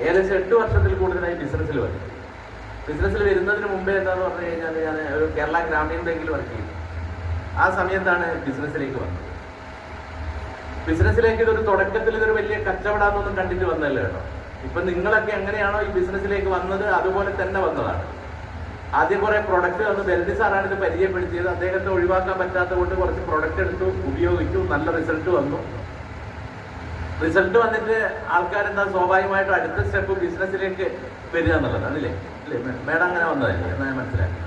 ഏകദേശം 8 വർഷത്തിൽ കൂടുതലായി ബിസിനസ്സിൽ വന്നു. ബിസിനസ്സിൽ വരുന്നതിന് മുമ്പേ എന്താണെന്ന് പറഞ്ഞു കഴിഞ്ഞാൽ ഞാൻ ഒരു കേരള ഗ്രാമീൺ ബാങ്കിൽ വർക്ക് ചെയ്തു. ആ സമയത്താണ് ബിസിനസ്സിലേക്ക് വന്നത്. ബിസിനസ്സിലേക്ക് ഇതൊരു തുടക്കത്തിൽ ഇതൊരു വലിയ കച്ചവടമാണെന്നൊന്നും കണ്ടിട്ട് വന്നല്ലോ കേട്ടോ. ഇപ്പം നിങ്ങളൊക്കെ എങ്ങനെയാണോ ഈ ബിസിനസ്സിലേക്ക് വന്നത് അതുപോലെ തന്നെ വന്നതാണ്. ആദ്യം കുറേ പ്രൊഡക്റ്റ് വന്ന് ബെൽഡി സാറാണ് ഇത് പരിചയപ്പെടുത്തിയത്. അദ്ദേഹത്തെ ഒഴിവാക്കാൻ പറ്റാത്തത് കൊണ്ട് കുറച്ച് പ്രൊഡക്റ്റ് എടുത്തു, ഉപയോഗിച്ചു, നല്ല റിസൾട്ട് വന്നു. റിസൾട്ട് വന്നിട്ട് ആൾക്കാരെന്താ സ്വാഭാവികമായിട്ടും അടുത്ത സ്റ്റെപ്പ് ബിസിനസ്സിലേക്ക് വരിക എന്നുള്ളതാണ്. അല്ലേ അല്ലേ മേഡം അങ്ങനെ വന്നതല്ലേ എന്നാ ഞാൻ മനസ്സിലാക്കി.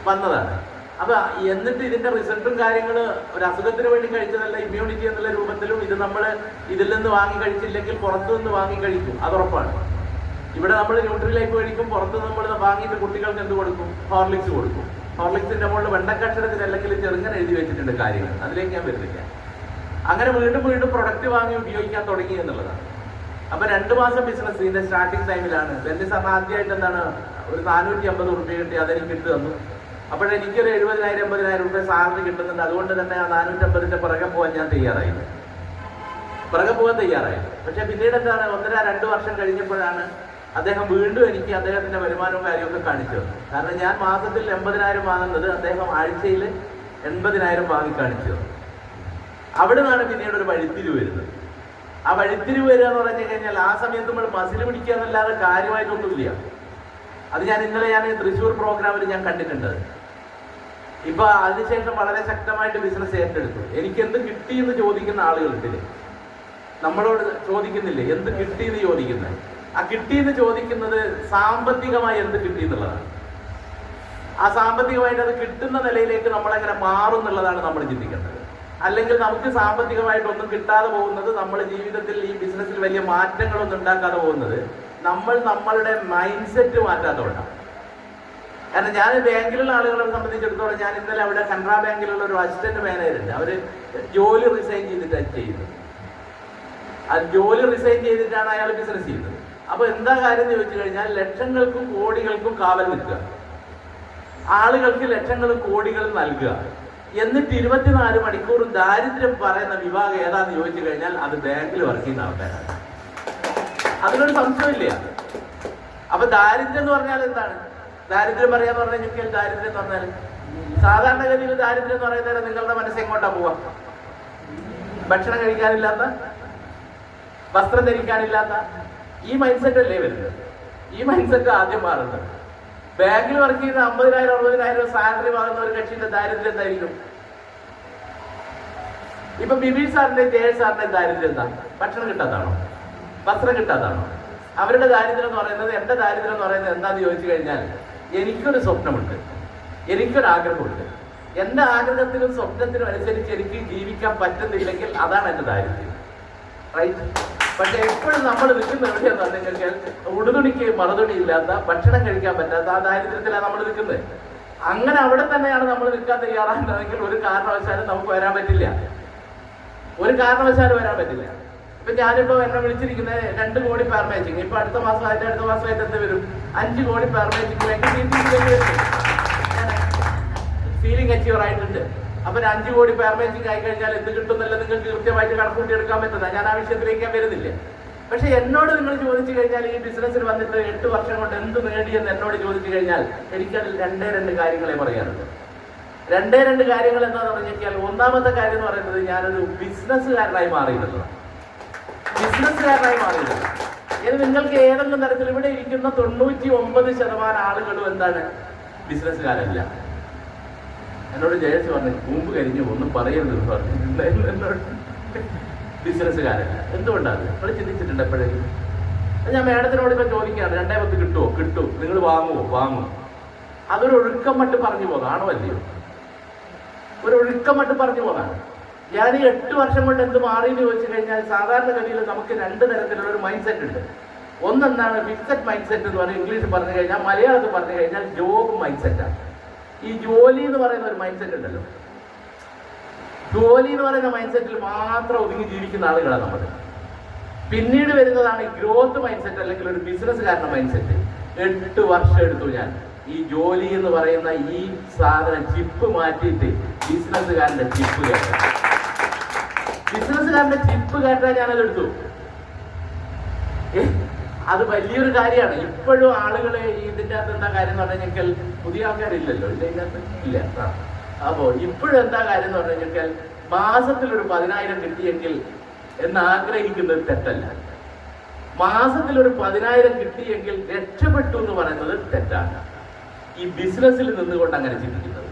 വന്നതാണ്. അപ്പൊ എന്നിട്ട് ഇതിന്റെ റിസൾട്ടും കാര്യങ്ങള് ഒരു അസുഖത്തിന് വേണ്ടി കഴിച്ചതല്ല, ഇമ്മ്യൂണിറ്റി എന്നുള്ള രൂപത്തിലും ഇത് നമ്മൾ ഇതിൽ നിന്ന് വാങ്ങി കഴിച്ചില്ലെങ്കിൽ പുറത്തു നിന്ന് വാങ്ങി കഴിക്കും, അത് ഉറപ്പാണ്. ഇവിടെ നമ്മൾ ന്യൂട്രിലൈഫ് കഴിക്കും, പുറത്ത് നമ്മൾ വാങ്ങിയിട്ട് കുട്ടികൾക്ക് എന്ത് കൊടുക്കും? ഹോർലിക്സ് കൊടുക്കും. ഹോർലിക്സിന്റെ മുകളിൽ വെണ്ടക്കക്ഷരത്തിൽ അല്ലെങ്കിൽ ചെറുങ്ങനെ എഴുതി വെച്ചിട്ടുണ്ട് കാര്യങ്ങൾ, അതിലേക്ക് ഞാൻ വരുന്നില്ല. അങ്ങനെ വീണ്ടും വീണ്ടും പ്രൊഡക്റ്റ് വാങ്ങി ഉപയോഗിക്കാൻ തുടങ്ങി എന്നുള്ളതാണ്. അപ്പൊ 2 മാസം ബിസിനസ് ഇതിന്റെ സ്റ്റാർട്ടിങ് ടൈമിലാണ് ബെന്നി സാറിന് ആദ്യമായിട്ട് എന്താണ് ഒരു 450 റുപ്യ കിട്ടി, അതെനിക്ക് ഇട്ട് തന്നു. അപ്പോഴെനിക്കൊരു 70,000-80,000 റുപ്യ സാറിന് കിട്ടുന്നുണ്ട്. അതുകൊണ്ട് തന്നെ ആ 450ന്റെ പുറകെ പോകാൻ ഞാൻ തയ്യാറായി. പക്ഷെ പിന്നീട് എന്താണ് 1.5-2 വർഷം കഴിഞ്ഞപ്പോഴാണ് അദ്ദേഹം വീണ്ടും എനിക്ക് അദ്ദേഹത്തിന്റെ വരുമാനവും കാര്യമൊക്കെ കാണിച്ചു തന്നു. കാരണം ഞാൻ മാസത്തിൽ 80,000 വാങ്ങുന്നത് അദ്ദേഹം ആഴ്ചയിൽ 80,000 വാങ്ങി കാണിച്ചു തന്നു. അവിടെ നിന്നാണ് പിന്നീട് ഒരു വഴിത്തിരിവ് വരുന്നത്. ആ വഴിത്തിരിവ് വരിക എന്ന് പറഞ്ഞു കഴിഞ്ഞാൽ ആ സമയത്ത് നമ്മൾ മസിൽ പിടിക്കുക എന്നല്ലാതെ കാര്യമായിട്ടൊന്നുമില്ല. അത് ഞാൻ ഇന്നലെ തൃശ്ശൂർ പ്രോഗ്രാമിൽ ഞാൻ കണ്ടിട്ടുണ്ട്. ഇപ്പൊ അതിനുശേഷം വളരെ ശക്തമായിട്ട് ബിസിനസ് ഏറ്റെടുത്തു. എനിക്ക് എന്ത് കിട്ടി എന്ന് ചോദിക്കുന്ന ആളുകളുണ്ട്. നമ്മളോട് ചോദിക്കുന്നില്ലേ എന്ത് കിട്ടി എന്ന് ചോദിക്കുന്നത്? ആ കിട്ടിയെന്ന് ചോദിക്കുന്നത് സാമ്പത്തികമായി എന്ത് കിട്ടി എന്നുള്ളതാണ്. ആ സാമ്പത്തികമായിട്ട് അത് കിട്ടുന്ന നിലയിലേക്ക് നമ്മളെങ്ങനെ മാറും എന്നുള്ളതാണ് നമ്മൾ ചിന്തിക്കേണ്ടത്. അല്ലെങ്കിൽ നമുക്ക് സാമ്പത്തികമായിട്ടൊന്നും കിട്ടാതെ പോകുന്നത്, നമ്മുടെ ജീവിതത്തിൽ ഈ ബിസിനസ്സിൽ വലിയ മാറ്റങ്ങളൊന്നും ഉണ്ടാക്കാതെ പോകുന്നത് നമ്മളുടെ മൈൻഡ് സെറ്റ് മാറ്റാത്തതുകൊണ്ടാണ്. കാരണം ഞാൻ ബാങ്കിലുള്ള ആളുകളെ സംബന്ധിച്ചിടത്തോളം, ഞാൻ ഇന്നലെ അവിടെ കനറ ബാങ്കിലുള്ള ഒരു അസിസ്റ്റന്റ് മാനേജറുണ്ട്. അവര് ജോലി റിസൈൻ ചെയ്തിട്ടാണ് ചെയ്യുന്നത്. ആ ജോലി റിസൈൻ ചെയ്തിട്ടാണ് അയാൾ ബിസിനസ് ചെയ്യുന്നത്. അപ്പൊ എന്താ കാര്യം എന്ന് ചോദിച്ചു കഴിഞ്ഞാൽ, ലക്ഷങ്ങൾക്കും കോടികൾക്കും കാവൽ നിൽക്കുക, ആളുകൾക്ക് ലക്ഷങ്ങളും കോടികളും നൽകുക, എന്നിട്ട് 24 മണിക്കൂറും ദാരിദ്ര്യം പറയുന്ന വിഭാഗം ഏതാന്ന് ചോദിച്ചു കഴിഞ്ഞാൽ അത് ബാങ്കിൽ വർക്ക് ചെയ്യുന്ന ആൾക്കാരാണ്. അതിനൊരു സംശയമില്ല. അപ്പൊ ദാരിദ്ര്യം എന്ന് പറഞ്ഞാൽ എന്താണ്? ദാരിദ്ര്യം പറയാന്ന് പറഞ്ഞു കഴിഞ്ഞാൽ ദാരിദ്ര്യം എന്ന് പറഞ്ഞാൽ സാധാരണഗതിയിൽ ദാരിദ്ര്യം എന്ന് പറയുന്നത് നിങ്ങളുടെ മനസ്സ് എങ്ങോട്ടാ പോവാ? ഭക്ഷണം കഴിക്കാനില്ലാത്ത, വസ്ത്രം ധരിക്കാനില്ലാത്ത ഈ മൈൻഡ് സെറ്റ് അല്ലേ വരുന്നത്? ഈ മൈൻഡ് സെറ്റ് ആദ്യം മാറുന്നത്. ബാങ്കിൽ വർക്ക് ചെയ്യുന്ന 50,000-60,000 സാലറി വാങ്ങുന്ന ഒരു കക്ഷിന്റെ ദാരിദ്ര്യം എന്തായിരിക്കും? ഇപ്പൊ ബിബി സാറിന്റെ ജയ സാറിന്റെ ദാരിദ്ര്യം എന്താ? ഭക്ഷണം കിട്ടാത്താണോ? വസ്ത്രം കിട്ടാത്താണോ? അവരുടെ ദാരിദ്ര്യം എന്ന് പറയുന്നത്, എന്റെ ദാരിദ്ര്യം എന്ന് പറയുന്നത് എന്താന്ന് ചോദിച്ചു കഴിഞ്ഞാൽ, എനിക്കൊരു സ്വപ്നമുണ്ട്, എനിക്കൊരാഗ്രഹമുണ്ട്. എന്റെ ആഗ്രഹത്തിനും സ്വപ്നത്തിനും അനുസരിച്ച് എനിക്ക് ജീവിക്കാൻ പറ്റുന്നില്ലെങ്കിൽ അതാണ് എന്റെ ദാരിദ്ര്യം. റൈറ്റ്? പക്ഷെ എപ്പോഴും നമ്മൾ നിൽക്കുന്ന എവിടെയാന്ന് പറഞ്ഞു കഴിഞ്ഞാൽ, ഉടുതുണിക്ക് മറുതുണി ഇല്ലാത്ത, ഭക്ഷണം കഴിക്കാൻ പറ്റാത്ത ആ ദാരിദ്ര്യത്തിലാണ് നമ്മൾ നിൽക്കുന്നത്. അങ്ങനെ അവിടെ തന്നെയാണ് നമ്മൾ നിൽക്കാൻ തയ്യാറാകുന്നതെങ്കിൽ ഒരു കാരണവശാലും നമുക്ക് വരാൻ പറ്റില്ല. ഒരു കാരണവശാലും വരാൻ പറ്റില്ല. ഇപ്പൊ ഞാനിപ്പോ എന്നെ വിളിച്ചിരിക്കുന്നത് 2 കോടി പെർ മാച്ചിങ്. ഇപ്പൊ അടുത്ത മാസമായിട്ട് എന്ത് വരും? 5 കോടി പെർ മാച്ചിങ്ങിലേക്ക് സീലിംഗ് അച്ചീവർ ആയിട്ടുണ്ട്. അപ്പൊ 5 കോടി പെർ മാച്ചിങ് ആയി കഴിഞ്ഞാൽ എന്ത് കിട്ടുന്നല്ല നിങ്ങൾക്ക് കൃത്യമായിട്ട് കണക്കൂട്ടി എടുക്കാൻ പറ്റുന്ന. ഞാൻ ആ വിഷയത്തിലേക്ക് ഞാൻ വരുന്നില്ല. പക്ഷെ എന്നോട് നിങ്ങൾ ചോദിച്ചു കഴിഞ്ഞാൽ, ഈ ബിസിനസ്സിൽ വന്നിട്ട് 8 വർഷം കൊണ്ട് എന്ത് നേടിയെന്ന് എന്നോട് ചോദിച്ചു കഴിഞ്ഞാൽ, എനിക്കതിൽ 2 കാര്യങ്ങളെ പറയാറുള്ളൂ. 2 കാര്യങ്ങൾ എന്താണെന്ന് പറഞ്ഞു കഴിഞ്ഞാൽ, ഒന്നാമത്തെ കാര്യം എന്ന് പറയുന്നത്, ഞാനൊരു ബിസിനസ്സുകാരനായി മാറിയിട്ടുള്ളതാണ്. ഇത് നിങ്ങൾക്ക് ഏതെങ്കിലും തരത്തിൽ ഇവിടെ ഇരിക്കുന്ന 99% ആളുകളും എന്താണ്? ബിസിനസ്സുകാരല്ല. എന്നോട് ജയസ് പറഞ്ഞു, മുമ്പ് കഴിഞ്ഞു ഒന്നും പറയരുതെന്ന് പറഞ്ഞു. എന്നോട് ബിസിനസ്സുകാരല്ല. എന്തുകൊണ്ടാണ് നിങ്ങൾ ചിന്തിച്ചിട്ടുണ്ട് എപ്പോഴേക്കും? ഞാൻ മേഡത്തിനോട് ഇപ്പൊ ചോദിക്കുകയാണ്, 210 കിട്ടുമോ? കിട്ടും. നിങ്ങൾ വാങ്ങുമോ? അതൊരു ഒഴുക്കം മട്ട് പറഞ്ഞു പോകാണോ അല്ലയോ? ഒരു ഒഴുക്കം മട്ട് പറഞ്ഞു പോകാണ്. ഞാൻ ഈ 8 വർഷം കൊണ്ട് എന്ത് മാറിയെന്ന് ചോദിച്ചു കഴിഞ്ഞാൽ, സാധാരണഗതിയിൽ നമുക്ക് 2 തരത്തിലുള്ള ഒരു മൈൻഡ് സെറ്റ് ഉണ്ട്. ഒന്നെന്താണ് ഫിക്സഡ് മൈൻഡ് സെറ്റ് എന്ന് പറയുന്നത്, ഇംഗ്ലീഷ് പറഞ്ഞു കഴിഞ്ഞാൽ, മലയാളത്തിൽ പറഞ്ഞു കഴിഞ്ഞാൽ ജോബ് മൈൻഡ് സെറ്റാണ്. ഈ ജോലി എന്ന് പറയുന്ന ഒരു മൈൻഡ് സെറ്റ് ഉണ്ടല്ലോ, ജോലി എന്ന് പറയുന്ന മൈൻഡ് സെറ്റിൽ മാത്രം ഒതുങ്ങി ജീവിക്കുന്ന ആളുകളാണ് നമ്മൾ. പിന്നീട് വരുന്നതാണ് ഈ ഗ്രോത്ത് മൈൻഡ് സെറ്റ്, അല്ലെങ്കിൽ ഒരു ബിസിനസ്സുകാരന്റെ മൈൻഡ് സെറ്റ്. 8 വർഷം എടുത്തു ഞാൻ ഈ ജോലി എന്ന് പറയുന്ന ഈ സാധനം ചിപ്പ് മാറ്റിയിട്ട് ബിസിനസ്സുകാരന്റെ ചിപ്പ് കയറ്റാൻ. ബിസിനസ്സുകാരന്റെ ചിപ്പ് കയറ്റാൻ ഞാനത് എടുത്തു. അത് വലിയൊരു കാര്യമാണ്. ഇപ്പോഴും ആളുകൾ ഇതിൻ്റെ അകത്ത് എന്താ കാര്യം എന്ന് പറഞ്ഞു കഴിഞ്ഞാൽ പുതിയ ആൾക്കാരില്ലല്ലോ, ഇല്ല ഇതിനകത്ത് ഇല്ല. അപ്പോൾ ഇപ്പോഴും എന്താ കാര്യം എന്ന് പറഞ്ഞു കഴിഞ്ഞാൽ മാസത്തിലൊരു 10,000 കിട്ടിയെങ്കിൽ എന്നാഗ്രഹിക്കുന്നത് തെറ്റല്ല. മാസത്തിലൊരു 10,000 കിട്ടിയെങ്കിൽ രക്ഷപ്പെട്ടു എന്ന് പറയുന്നത് തെറ്റാണ്. ഈ ബിസിനസ്സിൽ നിന്നുകൊണ്ട് അങ്ങനെ ചിന്തിക്കുന്നത്,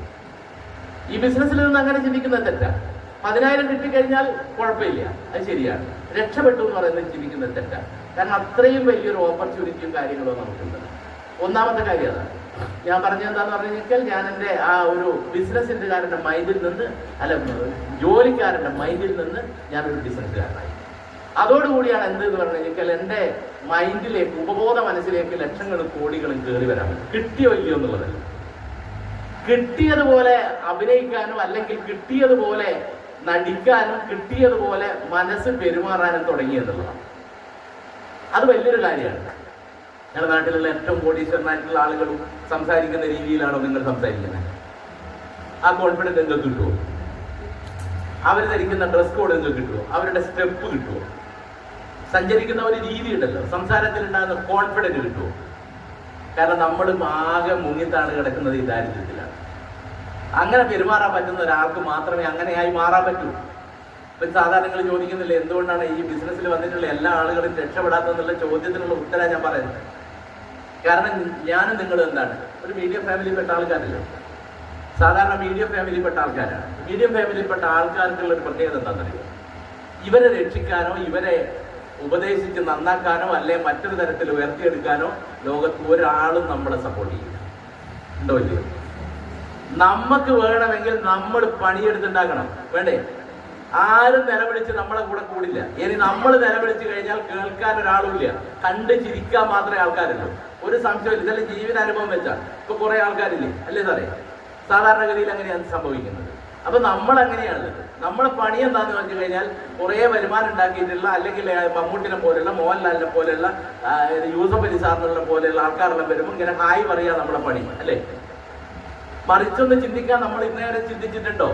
ഈ ബിസിനസ്സിൽ നിന്ന് അങ്ങനെ ചിന്തിക്കുന്നത് തെറ്റാണ്. 10,000 കിട്ടിക്കഴിഞ്ഞാൽ കുഴപ്പമില്ല, അത് ശരിയാണ്. രക്ഷപ്പെട്ടു എന്ന് പറയുന്നത് ചിന്തിക്കുന്നത് തെറ്റാണ്. കാരണം അത്രയും വലിയൊരു ഓപ്പർച്യൂണിറ്റിയും കാര്യങ്ങളും നമുക്കുണ്ട്. ഒന്നാമത്തെ കാര്യം അതാണ്. ഞാൻ പറഞ്ഞത് എന്താന്ന് പറഞ്ഞു കഴിഞ്ഞാൽ, ഞാൻ എൻ്റെ ആ ഒരു ബിസിനസ്സിൻ്റെകാരൻ്റെ മൈൻഡിൽ നിന്ന്, അല്ല ജോലിക്കാരൻ്റെ മൈൻഡിൽ നിന്ന് ഞാനൊരു ബിസിനസ്സുകാരനായി. അതോടുകൂടിയാണ് എന്തെന്ന് പറഞ്ഞു കഴിഞ്ഞാൽ എൻ്റെ മൈൻഡിലേക്ക്, ഉപബോധ മനസ്സിലേക്ക് ലക്ഷങ്ങളും കോടികളും കയറി വരാൻ പറ്റും. കിട്ടിയോ ഇല്ലയോ എന്നുള്ളതല്ല, കിട്ടിയതുപോലെ അഭിനയിക്കാനും അല്ലെങ്കിൽ കിട്ടിയതുപോലെ നടിക്കാനും കിട്ടിയതുപോലെ മനസ്സ് പെരുമാറാനും തുടങ്ങി എന്നുള്ളതാണ്. അത് വലിയൊരു കാര്യമാണ്. ഞങ്ങളുടെ നാട്ടിലുള്ള ഏറ്റവും കോടീശ്വരനായിട്ടുള്ള ആളുകളും സംസാരിക്കുന്ന രീതിയിലാണോ നിങ്ങൾ സംസാരിക്കുന്നത്? ആ കോൺഫിഡൻസ് നിങ്ങൾക്ക് കിട്ടുമോ? അവർ ധരിക്കുന്ന ഡ്രസ് കോഡ് നിങ്ങൾക്ക് കിട്ടുമോ? അവരുടെ സ്റ്റെപ്പ് കിട്ടുമോ? സഞ്ചരിക്കുന്ന ഒരു രീതി ഉണ്ടല്ലോ, സംസാരത്തിലുണ്ടാകുന്ന കോൺഫിഡൻസ് കിട്ടുമോ? കാരണം നമ്മൾ ആകെ മുങ്ങിത്താണ് കിടക്കുന്നത് ഈ ദാരിദ്ര്യത്തിലാണ്. അങ്ങനെ പെരുമാറാൻ പറ്റുന്ന ഒരാൾക്ക് മാത്രമേ അങ്ങനെയായി മാറാൻ പറ്റൂ. ഇപ്പം സാധാരണ നിങ്ങൾ ചോദിക്കുന്നില്ല എന്തുകൊണ്ടാണ് ഈ ബിസിനസ്സിൽ വന്നിട്ടുള്ള എല്ലാ ആളുകളും രക്ഷപ്പെടാത്തെന്നുള്ള ചോദ്യത്തിനുള്ള ഉത്തരം ഞാൻ പറയുന്നത്. കാരണം ഞാനും നിങ്ങളും എന്താണ്, ഒരു മീഡിയം ഫാമിലിയിൽപ്പെട്ട ആൾക്കാരല്ലോ. സാധാരണ മീഡിയം ഫാമിലിയിൽപ്പെട്ട ആൾക്കാരാണ്. മീഡിയം ഫാമിലിയിൽപ്പെട്ട ആൾക്കാർക്കുള്ള ഒരു പ്രത്യേകത എന്താണെന്നറിയോ? ഇവരെ രക്ഷിക്കാനോ ഇവരെ ഉപദേശിച്ച് നന്നാക്കാനോ അല്ലെ മറ്റൊരു തരത്തിൽ ഉയർത്തിയെടുക്കാനോ ലോകത്ത് ഒരാളും നമ്മളെ സപ്പോർട്ട് ചെയ്യില്ല. ഉണ്ടോ ഇല്ലയോ? നമുക്ക് വേണമെങ്കിൽ നമ്മൾ പണിയെടുത്തുണ്ടാക്കണം, വേണ്ടേ? ആരും നിലവിളിച്ച് നമ്മളെ കൂടെ കൂടില്ല. ഇനി നമ്മൾ നിലവിളിച്ച് കഴിഞ്ഞാൽ കേൾക്കാൻ ഒരാളുമില്ല, കണ്ട് ചിരിക്കാൻ മാത്രമേ ആൾക്കാരുള്ളൂ. ഒരു സംശയമില്ല. ഇതെല്ലാം ജീവിതാനുഭവം വെച്ചാൽ ഇപ്പൊ കുറെ ആൾക്കാരില്ലേ, അല്ലേ സാറേ? സാധാരണഗതിയിൽ അങ്ങനെയാണ് സംഭവിക്കുന്നത്. അപ്പൊ നമ്മൾ അങ്ങനെയാണ്. നമ്മളെ പണി എന്താന്ന് വെച്ച് കഴിഞ്ഞാൽ കുറെ വരുമാനം ഉണ്ടാക്കിയിട്ടുള്ള, അല്ലെങ്കിൽ മമ്മൂട്ടിനെ പോലെയുള്ള, മോഹൻലാലിനെ പോലെയുള്ള, യൂസഫ് അലി സാറിനെ പോലെയുള്ള ആൾക്കാരെല്ലാം വരുമ്പോൾ ഇങ്ങനെ ഹായ് പറയാ നമ്മളെ പണി, അല്ലേ? മറിച്ചൊന്ന് ചിന്തിക്കാൻ നമ്മൾ ഇന്നേവരെ ചിന്തിച്ചിട്ടുണ്ടോ?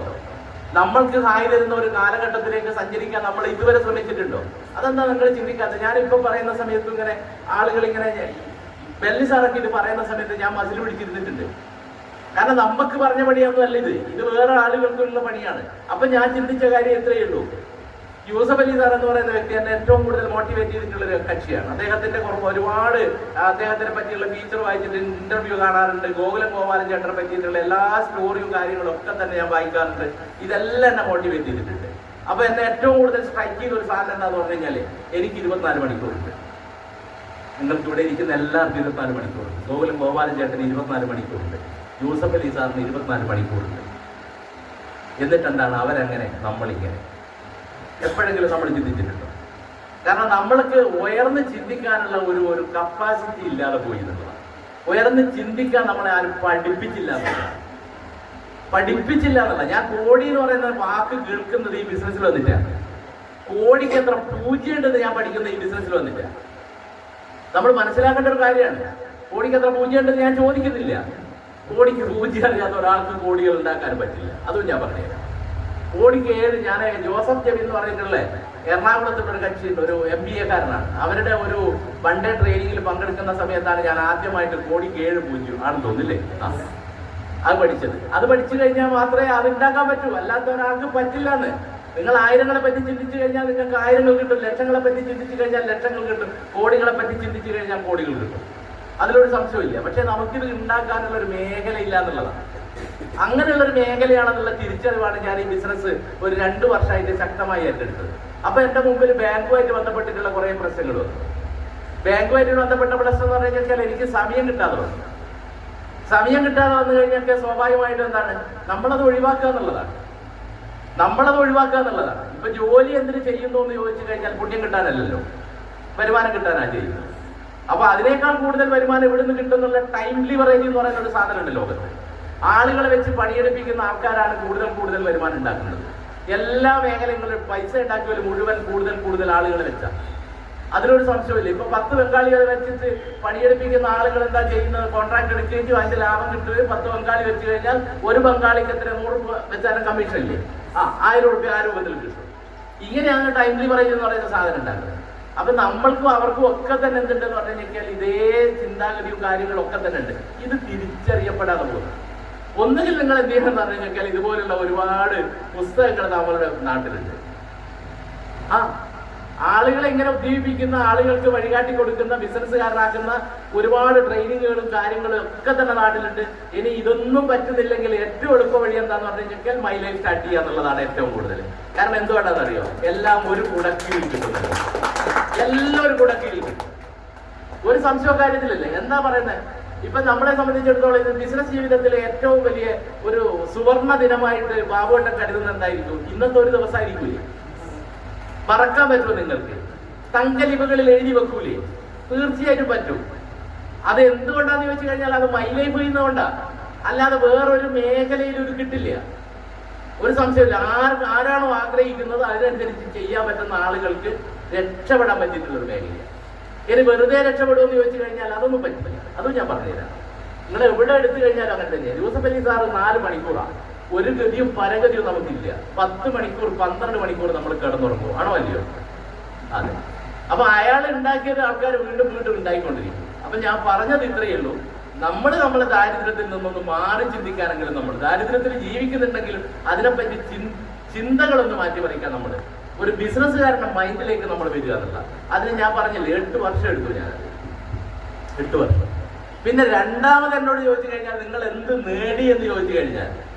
നമ്മൾക്ക് ഹായ് തരുന്ന ഒരു കാലഘട്ടത്തിലേക്ക് സഞ്ചരിക്കാൻ നമ്മൾ ഇതുവരെ ശ്രമിച്ചിട്ടുണ്ടോ? അതെന്താ നിങ്ങൾ ചിന്തിക്കാത്തത്? ഞാനിപ്പം പറയുന്ന സമയത്ത് ഇങ്ങനെ ആളുകൾ ഇങ്ങനെ ബെല്ലി സാറൊക്കെ പറയുന്ന സമയത്ത് ഞാൻ മസിൽ പിടിച്ചിരുന്നിട്ടുണ്ട്. കാരണം നമുക്ക് പറഞ്ഞ പണിയൊന്നും അല്ല ഇത് വേറെ ആളുകൾക്കുള്ള പണിയാണ്. അപ്പൊ ഞാൻ ചിന്തിച്ച കാര്യം എത്രയേ ഉള്ളൂ. യൂസഫ് അലി സാർ എന്ന് പറയുന്ന വ്യക്തി എന്നെ ഏറ്റവും കൂടുതൽ മോട്ടിവേറ്റ് ചെയ്തിട്ടുള്ള ഒരു കക്ഷിയാണ്. അദ്ദേഹത്തിന്റെ ഒരുപാട് അദ്ദേഹത്തിനെ പറ്റിയുള്ള ഫീച്ചർ വായിച്ചിട്ട് ഇന്റർവ്യൂ കാണാറുണ്ട്. ഗോകുലം ഗോപാലൻ ചേട്ടനെ പറ്റിയിട്ടുള്ള എല്ലാ സ്റ്റോറിയും കാര്യങ്ങളും ഒക്കെ തന്നെ ഞാൻ വായിക്കാറുണ്ട്. ഇതെല്ലാം എന്നെ മോട്ടിവേറ്റ് ചെയ്തിട്ടുണ്ട്. അപ്പൊ എന്നെ ഏറ്റവും കൂടുതൽ സ്ട്രൈക്ക് ചെയ്ത ഒരു സാധനം എന്താന്ന് പറഞ്ഞു കഴിഞ്ഞാല്, എനിക്ക് 24 മണിക്കൂറുണ്ട്. നിങ്ങൾക്ക് ഇവിടെ ഇരിക്കുന്ന എല്ലാവർക്കും 24 മണിക്കൂറുണ്ട്. ഗോകുലം ഗോപാലൻ ചേട്ടന് 24 മണിക്കൂറുണ്ട്. യൂസഫ് അലി സാറിന് 24 മണിക്കൂറുണ്ട്. എന്നിട്ടെന്താണ് അവരങ്ങനെ, നമ്മളിങ്ങനെ? എപ്പോഴെങ്കിലും നമ്മൾ ചിന്തിച്ചിട്ടുണ്ടോ? കാരണം നമ്മൾക്ക് ഉയർന്ന് ചിന്തിക്കാനുള്ള ഒരു കപ്പാസിറ്റി ഇല്ലാതെ പോയി എന്നുള്ളതാണ്. ഉയർന്ന് ചിന്തിക്കാൻ നമ്മളെ ആരും പഠിപ്പിച്ചില്ല എന്നുള്ളതാണ്. ഞാൻ കോടി എന്ന് പറയുന്ന വാക്ക് കേൾക്കുന്നത് ഈ ബിസിനസ്സിൽ വന്നിട്ടാണ്. കോടിക്ക് എത്ര പൂജ്യം ഉണ്ടെന്ന് ഞാൻ പഠിക്കുന്നത് ഈ ബിസിനസ്സിൽ വന്നിട്ടാണ്. നമ്മൾ മനസ്സിലാക്കേണ്ട ഒരു കാര്യമാണ്. കോടിക്ക് എത്ര പൂജ്യം ഉണ്ടെന്ന് ഞാൻ ചോദിക്കുന്നില്ല. കോടിക്ക് പൂജ്യം അറിയാത്ത ഒരാൾക്ക് കോടികൾ ഉണ്ടാക്കാൻ പറ്റില്ല. അതും ഞാൻ പറഞ്ഞുതരാം. കോടിക്ക് ഞാൻ ജോസഫ് ജെബി എന്ന് പറഞ്ഞിട്ടുള്ള എറണാകുളത്തുള്ള ഒരു കക്ഷിയുണ്ട്, ഒരു MBA കാരനാണ്. അവരുടെ ഒരു വൺ ഡേ ട്രെയിനിങ്ങിൽ പങ്കെടുക്കുന്ന സമയത്താണ് ഞാൻ ആദ്യമായിട്ട് കോടിക്ക് 7 പൂജ്യം ആണെന്ന് തോന്നില്ലേ അത് പഠിച്ചത്. അത് പഠിച്ചു കഴിഞ്ഞാൽ മാത്രമേ അത് ഉണ്ടാക്കാൻ പറ്റൂ, അല്ലാത്ത ഒരാൾക്ക് പറ്റില്ല എന്ന്. നിങ്ങൾ ആയിരങ്ങളെ പറ്റി ചിന്തിച്ചു കഴിഞ്ഞാൽ നിങ്ങൾക്ക് ആയിരങ്ങൾ കിട്ടും, ലക്ഷങ്ങളെ പറ്റി ചിന്തിച്ചു കഴിഞ്ഞാൽ ലക്ഷങ്ങൾ കിട്ടും, കോടികളെ പറ്റി ചിന്തിച്ചു കഴിഞ്ഞാൽ കോടികൾ കിട്ടും. അതിലൊരു സംശയമില്ല. പക്ഷെ നമുക്കിത് ഉണ്ടാക്കാനുള്ള ഒരു മേഖല ഇല്ല എന്നുള്ളതാണ്. അങ്ങനെയുള്ള ഒരു മേഖലയാണെന്നുള്ള തിരിച്ചറിവാണ് ഞാൻ ഈ ബിസിനസ് ഒരു 2 വർഷമായിട്ട് ശക്തമായി ഏറ്റെടുത്തത്. അപ്പൊ എന്റെ മുമ്പിൽ ബാങ്കുമായിട്ട് ബന്ധപ്പെട്ടിട്ടുള്ള കുറെ പ്രശ്നങ്ങൾ വന്നു. ബാങ്കുമായിട്ട് ബന്ധപ്പെട്ട പ്രശ്നം എന്ന് പറഞ്ഞു കഴിഞ്ഞാൽ എനിക്ക് സമയം കിട്ടാതെ വന്നു. സമയം കിട്ടാതെ വന്നു കഴിഞ്ഞാൽ സ്വാഭാവികമായിട്ടും എന്താണ്, നമ്മളത് ഒഴിവാക്കുക എന്നുള്ളതാണ്. ഇപ്പൊ ജോലി എന്തിനു ചെയ്യുന്നു എന്ന് ചോദിച്ചു കഴിഞ്ഞാൽ പുണ്യം കിട്ടാനല്ലല്ലോ, വരുമാനം കിട്ടാനാണ് ചെയ്യുന്നത്. അപ്പൊ അതിനേക്കാൾ കൂടുതൽ വരുമാനം എവിടുന്ന് കിട്ടുന്നുള്ള ടൈം ലിവറേജ് എന്ന് പറയുന്ന ഒരു സാധനം ഉണ്ട് ലോകത്ത്. ആളുകളെ വെച്ച് പണിയെടുപ്പിക്കുന്ന ആൾക്കാരാണ് കൂടുതൽ വരുമാനം ഉണ്ടാക്കുന്നത്. എല്ലാ മേഖലകളിലും പൈസ ഉണ്ടാക്കിയാലും മുഴുവൻ കൂടുതൽ ആളുകളെ വെച്ചാൽ അതിലൊരു സംശയമില്ല. ഇപ്പൊ 10 ബംഗാളികളെ വെച്ചിട്ട് പണിയെടുപ്പിക്കുന്ന ആളുകൾ എന്താ ചെയ്യുന്നത്? കോൺട്രാക്ട് എടുക്കുകയും അതിന്റെ ലാഭം കിട്ടുകയും 10 ബംഗാളി വെച്ച് കഴിഞ്ഞാൽ ഒരു ബംഗാളിക്ക് എത്ര 100 രൂപ വെച്ചാലും കമ്മീഷൻ ഇല്ലേ? 1000 രൂപ ആ രൂപത്തിൽ കിട്ടും. ഇങ്ങനെയാണ് ടൈം ലിവറേജ് എന്ന് പറയുന്ന സാധനം ഉണ്ടാക്കുന്നത്. അപ്പൊ നമ്മൾക്കും അവർക്കും ഒക്കെ തന്നെ എന്തുണ്ടെന്ന് പറഞ്ഞു കഴിഞ്ഞാൽ ഇതേ ചിന്താഗതിയും കാര്യങ്ങളും ഒക്കെ തന്നെ ഉണ്ട്. ഇത് തിരിച്ചറിയപ്പെടാതെ പോകുന്നത്. ഒന്നുകിൽ നിങ്ങൾ എന്ത് ചെയ്യണം എന്ന് പറഞ്ഞു കഴിഞ്ഞാൽ ഇതുപോലുള്ള ഒരുപാട് പുസ്തകങ്ങൾ നമ്മളുടെ നാട്ടിലുണ്ട്. ആളുകളെ ഇങ്ങനെ ഉദ്ദീപിക്കുന്ന, ആളുകൾക്ക് വഴികാട്ടി കൊടുക്കുന്ന, ബിസിനസ്സുകാരനാക്കുന്ന ഒരുപാട് ട്രെയിനിങ്ങുകളും കാര്യങ്ങളും ഒക്കെ തന്നെ നാട്ടിലുണ്ട്. ഇനി ഇതൊന്നും പറ്റുന്നില്ലെങ്കിൽ ഏറ്റവും എളുപ്പ വഴി എന്താന്ന് പറഞ്ഞു കഴിഞ്ഞാൽ മൈ ലൈഫ് സ്റ്റാർട്ട് ചെയ്യുക എന്നുള്ളതാണ് ഏറ്റവും കൂടുതൽ. കാരണം എന്തുകൊണ്ടാണെന്നറിയോ? എല്ലാം ഒരു കുടക്കീഴിൽ കിട്ടുന്നത്, എല്ലാം ഒരു കുടക്കീഴിൽ കിട്ടും. ഒരു സംശയ കാര്യത്തിലല്ലേ? എന്താ പറയുന്നത്? ഇപ്പൊ നമ്മളെ സംബന്ധിച്ചിടത്തോളം ഇത് ബിസിനസ് ജീവിതത്തിലെ ഏറ്റവും വലിയ ഒരു സുവർണ ദിനമായിട്ട് ബാബുവേട്ടൻ കരുതുന്നത് എന്തായിരിക്കും? ഇന്നത്തെ ഒരു ദിവസമായിരിക്കൂലേ? മറക്കാൻ പറ്റുമോ നിങ്ങൾക്ക്? തങ്കലിപുകളിൽ എഴുതി വെക്കൂലേ? തീർച്ചയായിട്ടും പറ്റും. അത് എന്തുകൊണ്ടാന്ന് ചോദിച്ചു കഴിഞ്ഞാൽ അത് മൈ ലൈഫ് ചെയ്യുന്നതുകൊണ്ടാ, അല്ലാതെ വേറൊരു മേഖലയിൽ ഒരു കിട്ടില്ല. ഒരു സംശയമില്ല. ആരാണോ ആഗ്രഹിക്കുന്നത് അതിനനുസരിച്ച് ചെയ്യാൻ പറ്റുന്ന ആളുകൾക്ക് രക്ഷപ്പെടാൻ പറ്റിയിട്ടുള്ള ഒരു മേഖലയാണ്. ഇനി വെറുതെ രക്ഷപ്പെടുമെന്ന് ചോദിച്ചു കഴിഞ്ഞാൽ അതൊന്നും പറ്റില്ല. അതും ഞാൻ പറഞ്ഞുതരാം. നിങ്ങൾ എവിടെ എടുത്തു കഴിഞ്ഞാലും അങ്ങനെ തന്നെയാണ്. യൂസഫ് അലി സാറ് 4 മണിക്കൂറാണ്. ഒരു ഗതിയും പരഗതിയും നമുക്കില്ല. 10 മണിക്കൂർ 12 മണിക്കൂർ നമ്മൾ കിടന്നുറങ്ങും. ആണോ അല്ലയോ? അതെ. അപ്പൊ അയാൾ ഉണ്ടാക്കിയത് ആൾക്കാർ വീണ്ടും വീണ്ടും ഉണ്ടായിക്കൊണ്ടിരിക്കും. അപ്പൊ ഞാൻ പറഞ്ഞത് ഇത്രയേ ഉള്ളൂ. നമ്മളെ ദാരിദ്ര്യത്തിൽ നിന്നൊന്ന് മാറി ചിന്തിക്കാനെങ്കിലും, നമ്മൾ ദാരിദ്ര്യത്തിൽ ജീവിക്കുന്നുണ്ടെങ്കിലും അതിനെപ്പറ്റി ചിന്തകളൊന്ന് മാറ്റിമറിക്കാൻ നമ്മൾ ഒരു ബിസിനസ്സുകാരന്റെ മൈൻഡിലേക്ക് നമ്മൾ വരിക എന്നുള്ള. അതിന് ഞാൻ പറഞ്ഞില്ലേ 8 വർഷം എടുത്തു. ഞാൻ 8 വർഷം. പിന്നെ രണ്ടാമത് എന്നോട് ചോദിച്ചു കഴിഞ്ഞാൽ നിങ്ങൾ എന്ത് നേടി എന്ന് ചോദിച്ചു കഴിഞ്ഞാൽ